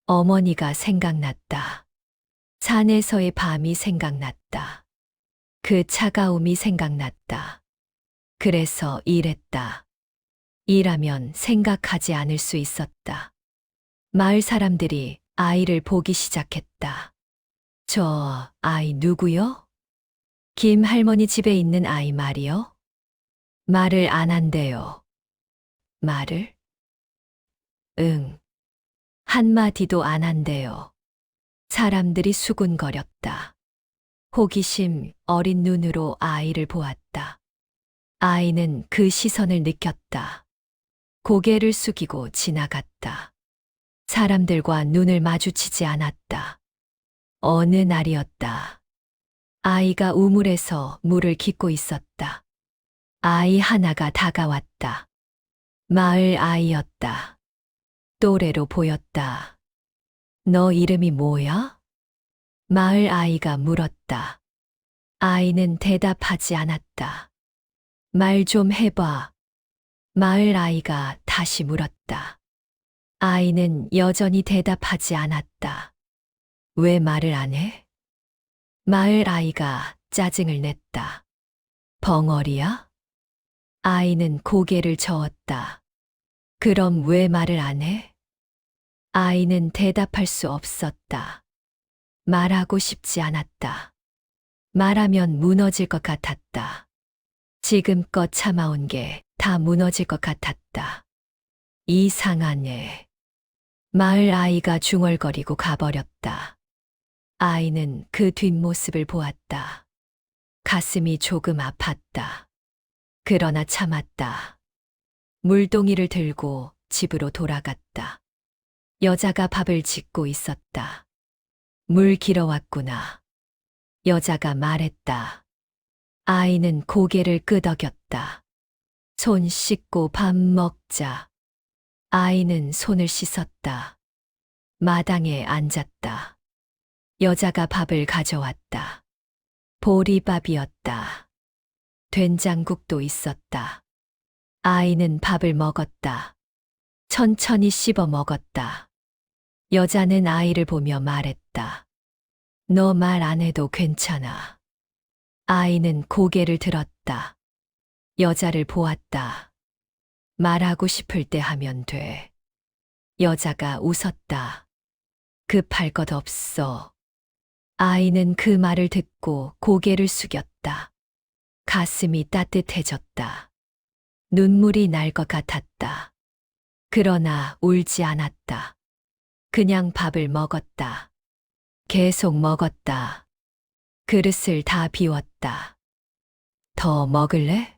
어머니가 생각났다. 산에서의 밤이 생각났다. 그 차가움이 생각났다. 그래서 일했다. 일하면 생각하지 않을 수 있었다. 마을 사람들이 아이를 보기 시작했다. 저 아이 누구요? 김 할머니 집에 있는 아이 말이요? 말을 안 한대요. 말을? 응. 한마디도 안 한대요. 사람들이 수군거렸다. 호기심 어린 눈으로 아이를 보았다. 아이는 그 시선을 느꼈다. 고개를 숙이고 지나갔다. 사람들과 눈을 마주치지 않았다. 어느 날이었다. 아이가 우물에서 물을 깃고 있었다. 아이 하나가 다가왔다. 마을 아이였다. 또래로 보였다. 너 이름이 뭐야? 마을 아이가 물었다. 아이는 대답하지 않았다. 말 좀 해봐. 마을 아이가 다시 물었다. 아이는 여전히 대답하지 않았다. 왜 말을 안 해? 마을 아이가 짜증을 냈다. 벙어리야? 아이는 고개를 저었다. 그럼 왜 말을 안 해? 아이는 대답할 수 없었다. 말하고 싶지 않았다. 말하면 무너질 것 같았다. 지금껏 참아온 게 다 무너질 것 같았다. 이상하네. 마을 아이가 중얼거리고 가버렸다. 아이는 그 뒷모습을 보았다. 가슴이 조금 아팠다. 그러나 참았다. 물동이를 들고 집으로 돌아갔다. 여자가 밥을 짓고 있었다. 물 길어왔구나. 여자가 말했다. 아이는 고개를 끄덕였다. 손 씻고 밥 먹자. 아이는 손을 씻었다. 마당에 앉았다. 여자가 밥을 가져왔다. 보리밥이었다. 된장국도 있었다. 아이는 밥을 먹었다. 천천히 씹어 먹었다. 여자는 아이를 보며 말했다. 너 말 안 해도 괜찮아. 아이는 고개를 들었다. 여자를 보았다. 말하고 싶을 때 하면 돼. 여자가 웃었다. 급할 것 없어. 아이는 그 말을 듣고 고개를 숙였다. 가슴이 따뜻해졌다. 눈물이 날 것 같았다. 그러나 울지 않았다. 그냥 밥을 먹었다. 계속 먹었다. 그릇을 다 비웠다. 더 먹을래?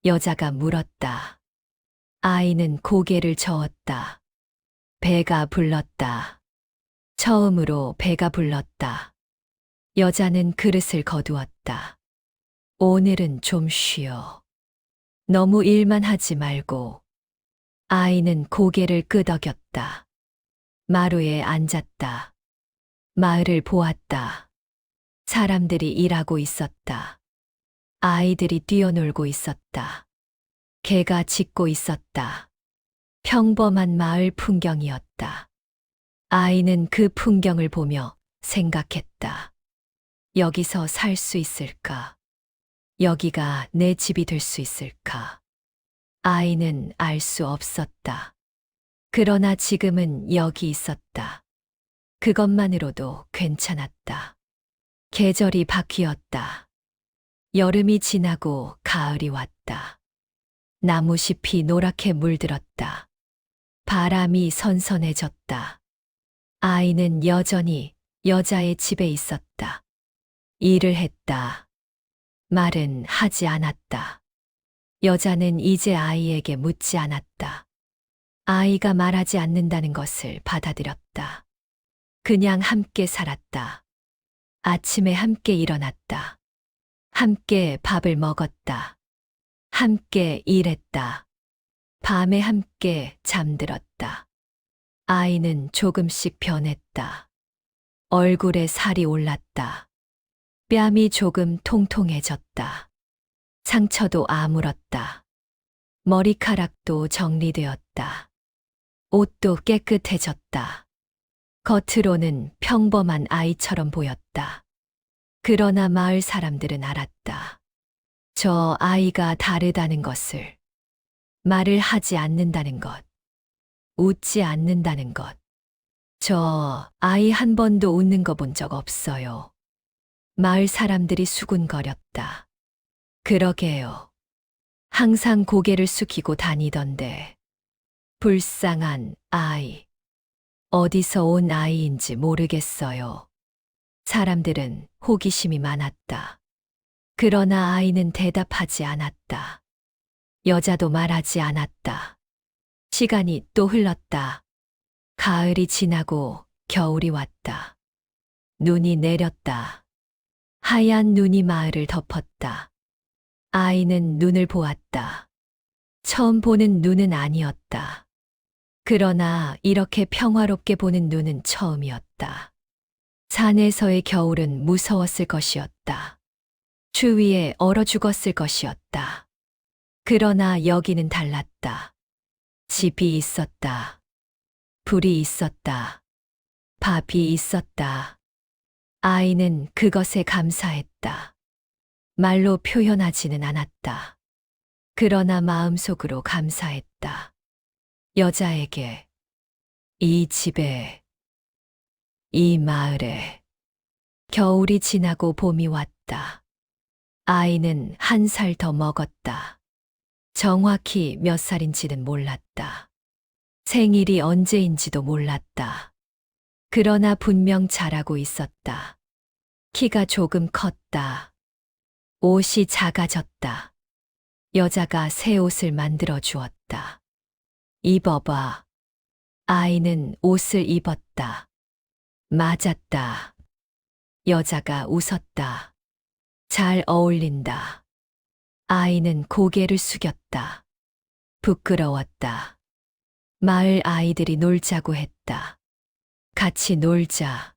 여자가 물었다. 아이는 고개를 저었다. 배가 불렀다. 처음으로 배가 불렀다. 여자는 그릇을 거두었다. 오늘은 좀 쉬어. 너무 일만 하지 말고. 아이는 고개를 끄덕였다. 마루에 앉았다. 마을을 보았다. 사람들이 일하고 있었다. 아이들이 뛰어놀고 있었다. 개가 짖고 있었다. 평범한 마을 풍경이었다. 아이는 그 풍경을 보며 생각했다. 여기서 살 수 있을까? 여기가 내 집이 될 수 있을까? 아이는 알 수 없었다. 그러나 지금은 여기 있었다. 그것만으로도 괜찮았다. 계절이 바뀌었다. 여름이 지나고 가을이 왔다. 나무잎이 노랗게 물들었다. 바람이 선선해졌다. 아이는 여전히 여자의 집에 있었다. 일을 했다. 말은 하지 않았다. 여자는 이제 아이에게 묻지 않았다. 아이가 말하지 않는다는 것을 받아들였다. 그냥 함께 살았다. 아침에 함께 일어났다. 함께 밥을 먹었다. 함께 일했다. 밤에 함께 잠들었다. 아이는 조금씩 변했다. 얼굴에 살이 올랐다. 뺨이 조금 통통해졌다. 상처도 아물었다. 머리카락도 정리되었다. 옷도 깨끗해졌다. 겉으로는 평범한 아이처럼 보였다. 그러나 마을 사람들은 알았다. 저 아이가 다르다는 것을. 말을 하지 않는다는 것. 웃지 않는다는 것. 저 아이 한 번도 웃는 거 본 적 없어요. 마을 사람들이 수군거렸다. 그러게요. 항상 고개를 숙이고 다니던데. 불쌍한 아이. 어디서 온 아이인지 모르겠어요. 사람들은 호기심이 많았다. 그러나 아이는 대답하지 않았다. 여자도 말하지 않았다. 시간이 또 흘렀다. 가을이 지나고 겨울이 왔다. 눈이 내렸다. 하얀 눈이 마을을 덮었다. 아이는 눈을 보았다. 처음 보는 눈은 아니었다. 그러나 이렇게 평화롭게 보는 눈은 처음이었다. 산에서의 겨울은 무서웠을 것이었다. 추위에 얼어 죽었을 것이었다. 그러나 여기는 달랐다. 집이 있었다. 불이 있었다. 밥이 있었다. 아이는 그것에 감사했다. 말로 표현하지는 않았다. 그러나 마음속으로 감사했다. 여자에게, 이 집에, 이 마을에. 겨울이 지나고 봄이 왔다. 아이는 1살 더 먹었다. 정확히 몇 살인지는 몰랐다. 생일이 언제인지도 몰랐다. 그러나 분명 자라고 있었다. 키가 조금 컸다. 옷이 작아졌다. 여자가 새 옷을 만들어 주었다. 입어봐. 아이는 옷을 입었다. 맞았다. 여자가 웃었다. 잘 어울린다. 아이는 고개를 숙였다. 부끄러웠다. 마을 아이들이 놀자고 했다. 같이 놀자.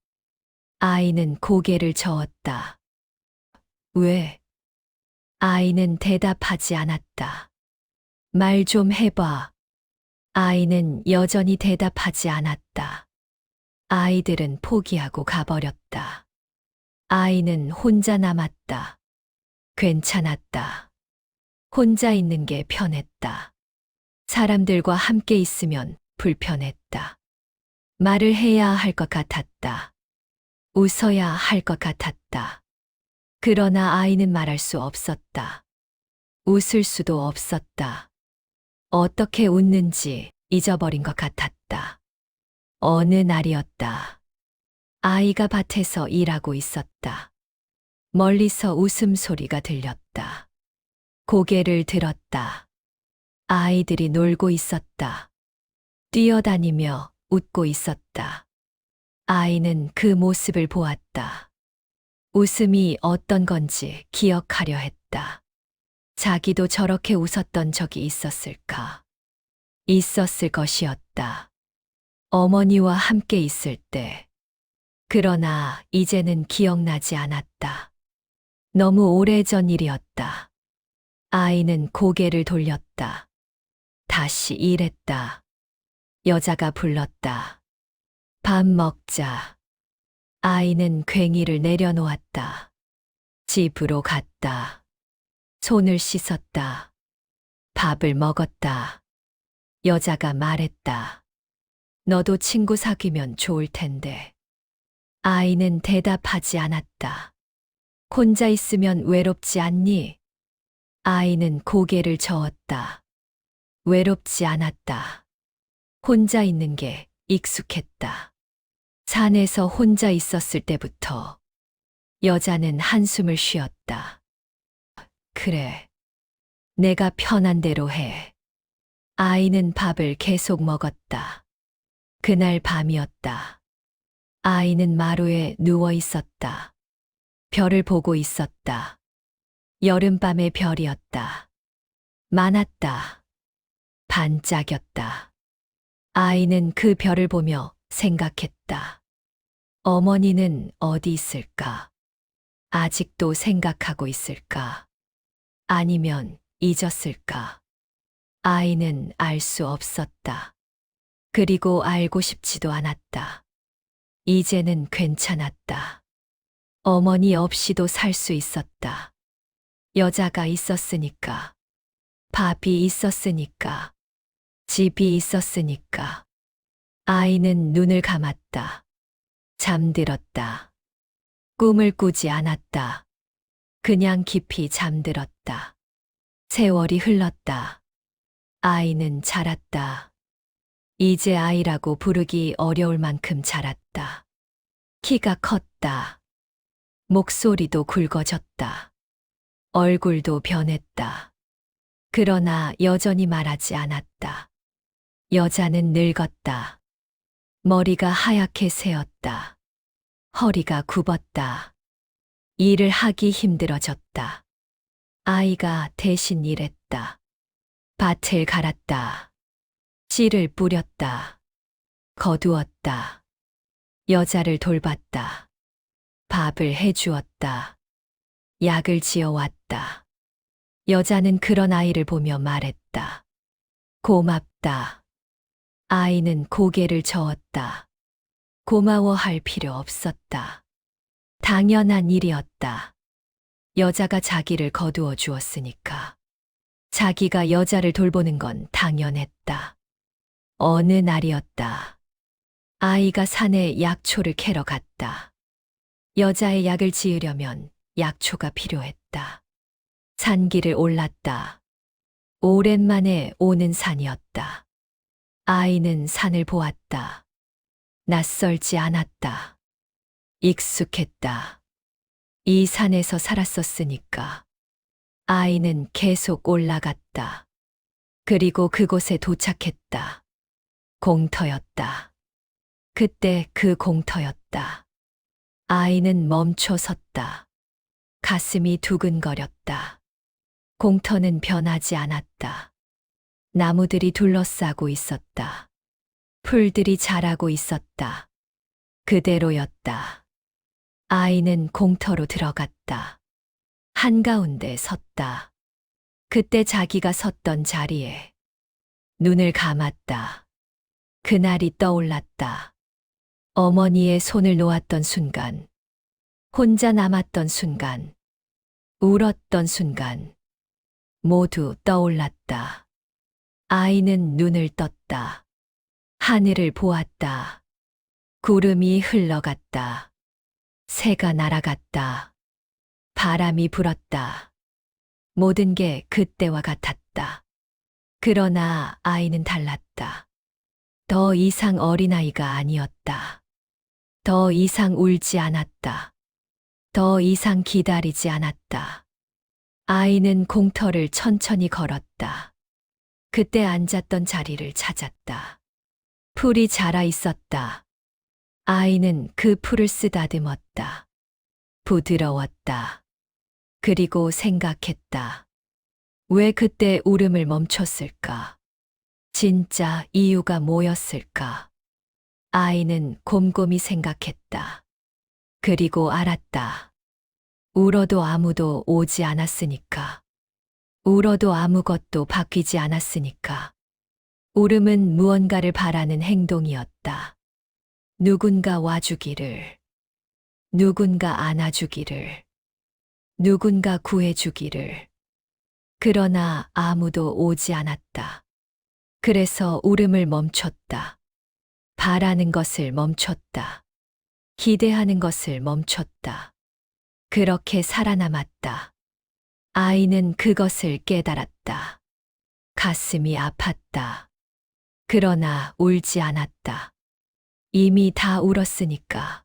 아이는 고개를 저었다. 왜? 아이는 대답하지 않았다. 말 좀 해봐. 아이는 여전히 대답하지 않았다. 아이들은 포기하고 가버렸다. 아이는 혼자 남았다. 괜찮았다. 혼자 있는 게 편했다. 사람들과 함께 있으면 불편했다. 말을 해야 할 것 같았다. 웃어야 할 것 같았다. 그러나 아이는 말할 수 없었다. 웃을 수도 없었다. 어떻게 웃는지 잊어버린 것 같았다. 어느 날이었다. 아이가 밭에서 일하고 있었다. 멀리서 웃음소리가 들렸다. 고개를 들었다. 아이들이 놀고 있었다. 뛰어다니며 웃고 있었다. 아이는 그 모습을 보았다. 웃음이 어떤 건지 기억하려 했다. 자기도 저렇게 웃었던 적이 있었을까? 있었을 것이었다. 어머니와 함께 있을 때. 그러나 이제는 기억나지 않았다. 너무 오래전 일이었다. 아이는 고개를 돌렸다. 다시 일했다. 여자가 불렀다. 밥 먹자. 아이는 괭이를 내려놓았다. 집으로 갔다. 손을 씻었다. 밥을 먹었다. 여자가 말했다. 너도 친구 사귀면 좋을 텐데. 아이는 대답하지 않았다. 혼자 있으면 외롭지 않니? 아이는 고개를 저었다. 외롭지 않았다. 혼자 있는 게 익숙했다. 산에서 혼자 있었을 때부터 여자는 한숨을 쉬었다. 그래. 내가 편한 대로 해. 아이는 밥을 계속 먹었다. 그날 밤이었다. 아이는 마루에 누워 있었다. 별을 보고 있었다. 여름밤의 별이었다. 많았다. 반짝였다. 아이는 그 별을 보며 생각했다. 어머니는 어디 있을까? 아직도 생각하고 있을까? 아니면 잊었을까? 아이는 알 수 없었다. 그리고 알고 싶지도 않았다. 이제는 괜찮았다. 어머니 없이도 살 수 있었다. 여자가 있었으니까. 밥이 있었으니까. 집이 있었으니까. 아이는 눈을 감았다. 잠들었다. 꿈을 꾸지 않았다. 그냥 깊이 잠들었다. 세월이 흘렀다. 아이는 자랐다. 이제 아이라고 부르기 어려울 만큼 자랐다. 키가 컸다. 목소리도 굵어졌다. 얼굴도 변했다. 그러나 여전히 말하지 않았다. 여자는 늙었다. 머리가 하얗게 새었다. 허리가 굽었다. 일을 하기 힘들어졌다. 아이가 대신 일했다. 밭을 갈았다. 씨를 뿌렸다. 거두었다. 여자를 돌봤다. 밥을 해주었다. 약을 지어왔다. 여자는 그런 아이를 보며 말했다. 고맙다. 아이는 고개를 저었다. 고마워할 필요 없었다. 당연한 일이었다. 여자가 자기를 거두어 주었으니까. 자기가 여자를 돌보는 건 당연했다. 어느 날이었다. 아이가 산에 약초를 캐러 갔다. 여자의 약을 지으려면 약초가 필요했다. 산길을 올랐다. 오랜만에 오는 산이었다. 아이는 산을 보았다. 낯설지 않았다. 익숙했다. 이 산에서 살았었으니까. 아이는 계속 올라갔다. 그리고 그곳에 도착했다. 공터였다. 그때 그 공터였다. 아이는 멈춰 섰다. 가슴이 두근거렸다. 공터는 변하지 않았다. 나무들이 둘러싸고 있었다. 풀들이 자라고 있었다. 그대로였다. 아이는 공터로 들어갔다. 한가운데 섰다. 그때 자기가 섰던 자리에 눈을 감았다. 그날이 떠올랐다. 어머니의 손을 놓았던 순간, 혼자 남았던 순간, 울었던 순간, 모두 떠올랐다. 아이는 눈을 떴다. 하늘을 보았다. 구름이 흘러갔다. 새가 날아갔다. 바람이 불었다. 모든 게 그때와 같았다. 그러나 아이는 달랐다. 더 이상 어린아이가 아니었다. 더 이상 울지 않았다. 더 이상 기다리지 않았다. 아이는 공터를 천천히 걸었다. 그때 앉았던 자리를 찾았다. 풀이 자라 있었다. 아이는 그 풀을 쓰다듬었다. 부드러웠다. 그리고 생각했다. 왜 그때 울음을 멈췄을까? 진짜 이유가 뭐였을까? 아이는 곰곰이 생각했다. 그리고 알았다. 울어도 아무도 오지 않았으니까. 울어도 아무것도 바뀌지 않았으니까. 울음은 무언가를 바라는 행동이었다. 누군가 와주기를, 누군가 안아주기를, 누군가 구해주기를. 그러나 아무도 오지 않았다. 그래서 울음을 멈췄다. 바라는 것을 멈췄다. 기대하는 것을 멈췄다. 그렇게 살아남았다. 아이는 그것을 깨달았다. 가슴이 아팠다. 그러나 울지 않았다. 이미 다 울었으니까.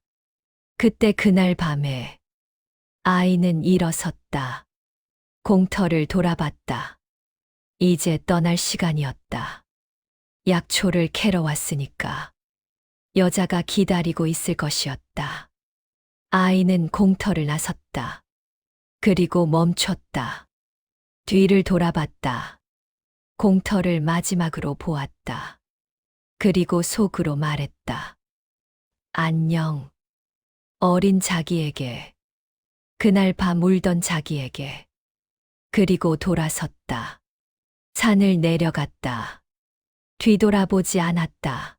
그때 그날 밤에 아이는 일어섰다. 공터를 돌아봤다. 이제 떠날 시간이었다. 약초를 캐러 왔으니까 여자가 기다리고 있을 것이었다. 아이는 공터를 나섰다. 그리고 멈췄다. 뒤를 돌아봤다. 공터를 마지막으로 보았다. 그리고 속으로 말했다. 안녕. 어린 자기에게. 그날 밤 울던 자기에게. 그리고 돌아섰다. 산을 내려갔다. 뒤돌아보지 않았다.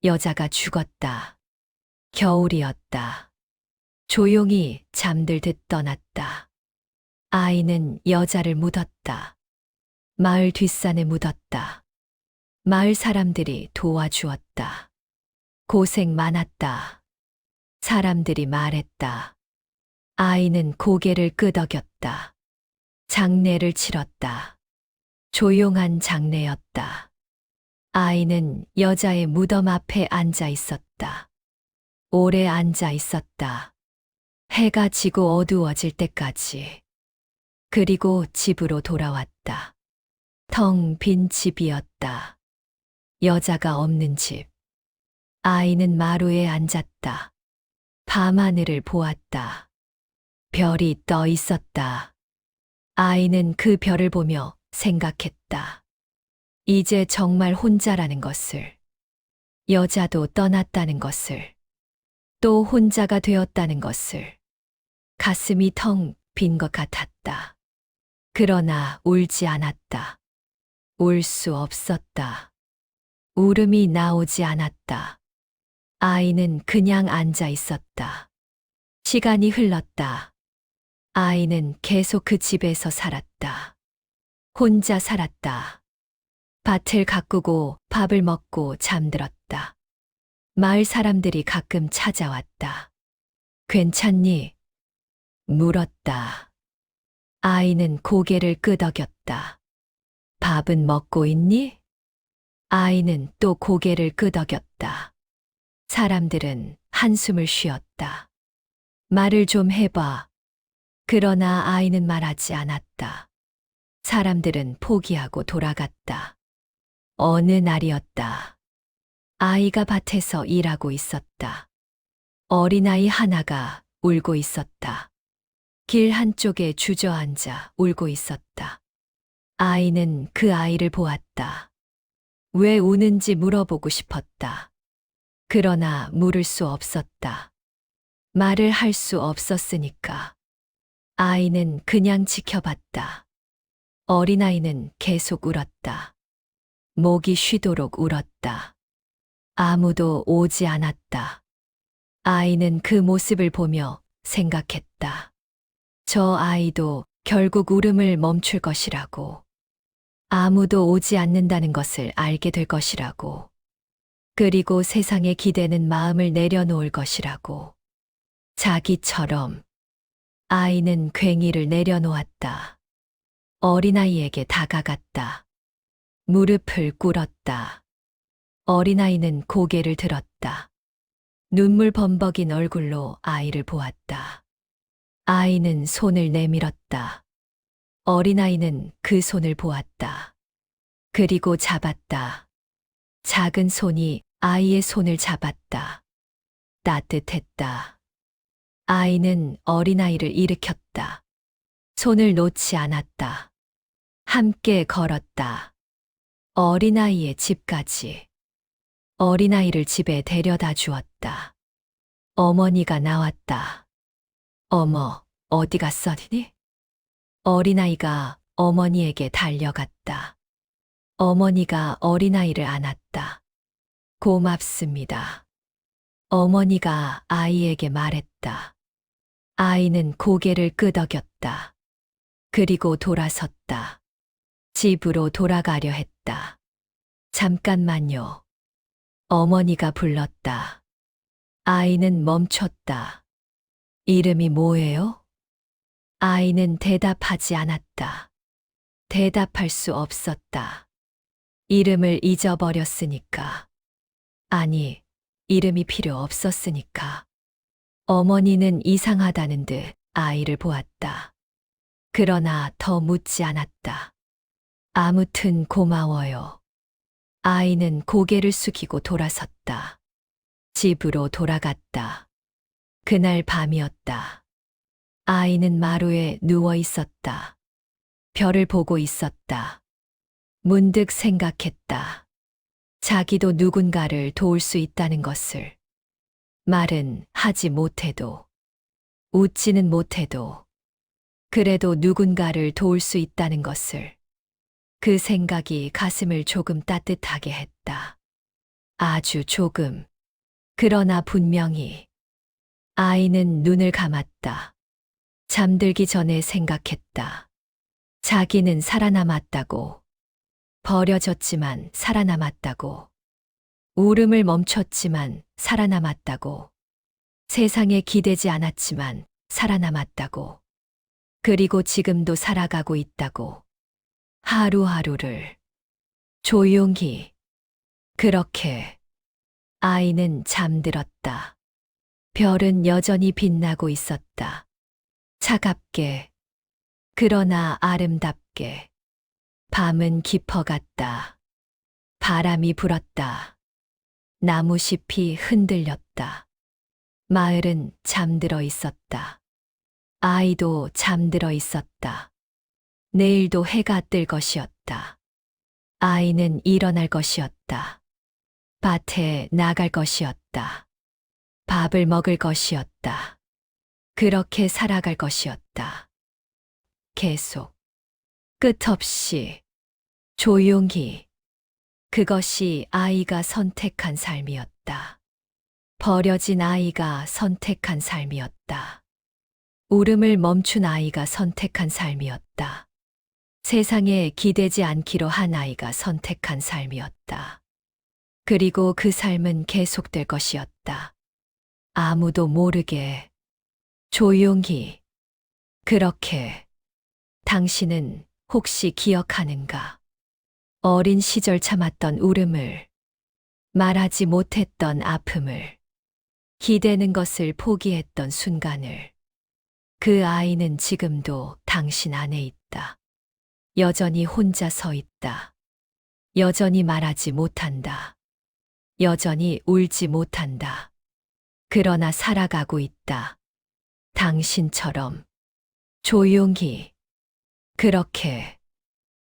여자가 죽었다. 겨울이었다. 조용히 잠들듯 떠났다. 아이는 여자를 묻었다. 마을 뒷산에 묻었다. 마을 사람들이 도와주었다. 고생 많았다. 사람들이 말했다. 아이는 고개를 끄덕였다. 장례를 치렀다. 조용한 장례였다. 아이는 여자의 무덤 앞에 앉아 있었다. 오래 앉아 있었다. 해가 지고 어두워질 때까지. 그리고 집으로 돌아왔다. 텅 빈 집이었다. 여자가 없는 집. 아이는 마루에 앉았다. 밤하늘을 보았다. 별이 떠 있었다. 아이는 그 별을 보며 생각했다. 이제 정말 혼자라는 것을. 여자도 떠났다는 것을. 또 혼자가 되었다는 것을. 가슴이 텅 빈 것 같았다. 그러나 울지 않았다. 울 수 없었다. 울음이 나오지 않았다. 아이는 그냥 앉아 있었다. 시간이 흘렀다. 아이는 계속 그 집에서 살았다. 혼자 살았다. 밭을 가꾸고 밥을 먹고 잠들었다. 마을 사람들이 가끔 찾아왔다. 괜찮니? 물었다. 아이는 고개를 끄덕였다. 밥은 먹고 있니? 아이는 또 고개를 끄덕였다. 사람들은 한숨을 쉬었다. 말을 좀 해봐. 그러나 아이는 말하지 않았다. 사람들은 포기하고 돌아갔다. 어느 날이었다. 아이가 밭에서 일하고 있었다. 어린아이 하나가 울고 있었다. 길 한쪽에 주저앉아 울고 있었다. 아이는 그 아이를 보았다. 왜 우는지 물어보고 싶었다. 그러나 물을 수 없었다. 말을 할 수 없었으니까. 아이는 그냥 지켜봤다. 어린아이는 계속 울었다. 목이 쉬도록 울었다. 아무도 오지 않았다. 아이는 그 모습을 보며 생각했다. 저 아이도 결국 울음을 멈출 것이라고. 아무도 오지 않는다는 것을 알게 될 것이라고. 그리고 세상에 기대는 마음을 내려놓을 것이라고. 자기처럼. 아이는 괭이를 내려놓았다. 어린아이에게 다가갔다. 무릎을 꿇었다. 어린아이는 고개를 들었다. 눈물 범벅인 얼굴로 아이를 보았다. 아이는 손을 내밀었다. 어린아이는 그 손을 보았다. 그리고 잡았다. 작은 손이 아이의 손을 잡았다. 따뜻했다. 아이는 어린아이를 일으켰다. 손을 놓지 않았다. 함께 걸었다. 어린아이의 집까지. 어린아이를 집에 데려다 주었다. 어머니가 나왔다. 어머, 어디 갔었니? 어린아이가 어머니에게 달려갔다. 어머니가 어린아이를 안았다. 고맙습니다. 어머니가 아이에게 말했다. 아이는 고개를 끄덕였다. 그리고 돌아섰다. 집으로 돌아가려 했다. 잠깐만요. 어머니가 불렀다. 아이는 멈췄다. 이름이 뭐예요? 아이는 대답하지 않았다. 대답할 수 없었다. 이름을 잊어버렸으니까. 아니, 이름이 필요 없었으니까. 어머니는 이상하다는 듯 아이를 보았다. 그러나 더 묻지 않았다. 아무튼 고마워요. 아이는 고개를 숙이고 돌아섰다. 집으로 돌아갔다. 그날 밤이었다. 아이는 마루에 누워 있었다. 별을 보고 있었다. 문득 생각했다. 자기도 누군가를 도울 수 있다는 것을. 말은 하지 못해도, 웃지는 못해도, 그래도 누군가를 도울 수 있다는 것을. 그 생각이 가슴을 조금 따뜻하게 했다. 아주 조금. 그러나 분명히. 아이는 눈을 감았다. 잠들기 전에 생각했다. 자기는 살아남았다고. 버려졌지만 살아남았다고. 울음을 멈췄지만 살아남았다고. 세상에 기대지 않았지만 살아남았다고. 그리고 지금도 살아가고 있다고. 하루하루를 조용히. 그렇게 아이는 잠들었다. 별은 여전히 빛나고 있었다. 차갑게, 그러나 아름답게. 밤은 깊어갔다. 바람이 불었다. 나무잎이 흔들렸다. 마을은 잠들어 있었다. 아이도 잠들어 있었다. 내일도 해가 뜰 것이었다. 아이는 일어날 것이었다. 밭에 나갈 것이었다. 밥을 먹을 것이었다. 그렇게 살아갈 것이었다. 계속, 끝없이, 조용히. 그것이 아이가 선택한 삶이었다. 버려진 아이가 선택한 삶이었다. 울음을 멈춘 아이가 선택한 삶이었다. 세상에 기대지 않기로 한 아이가 선택한 삶이었다. 그리고 그 삶은 계속될 것이었다. 아무도 모르게, 조용히. 그렇게. 당신은 혹시 기억하는가? 어린 시절 참았던 울음을, 말하지 못했던 아픔을, 기대는 것을 포기했던 순간을. 그 아이는 지금도 당신 안에 있다. 여전히 혼자 서 있다. 여전히 말하지 못한다. 여전히 울지 못한다. 그러나 살아가고 있다. 당신처럼. 조용히. 그렇게.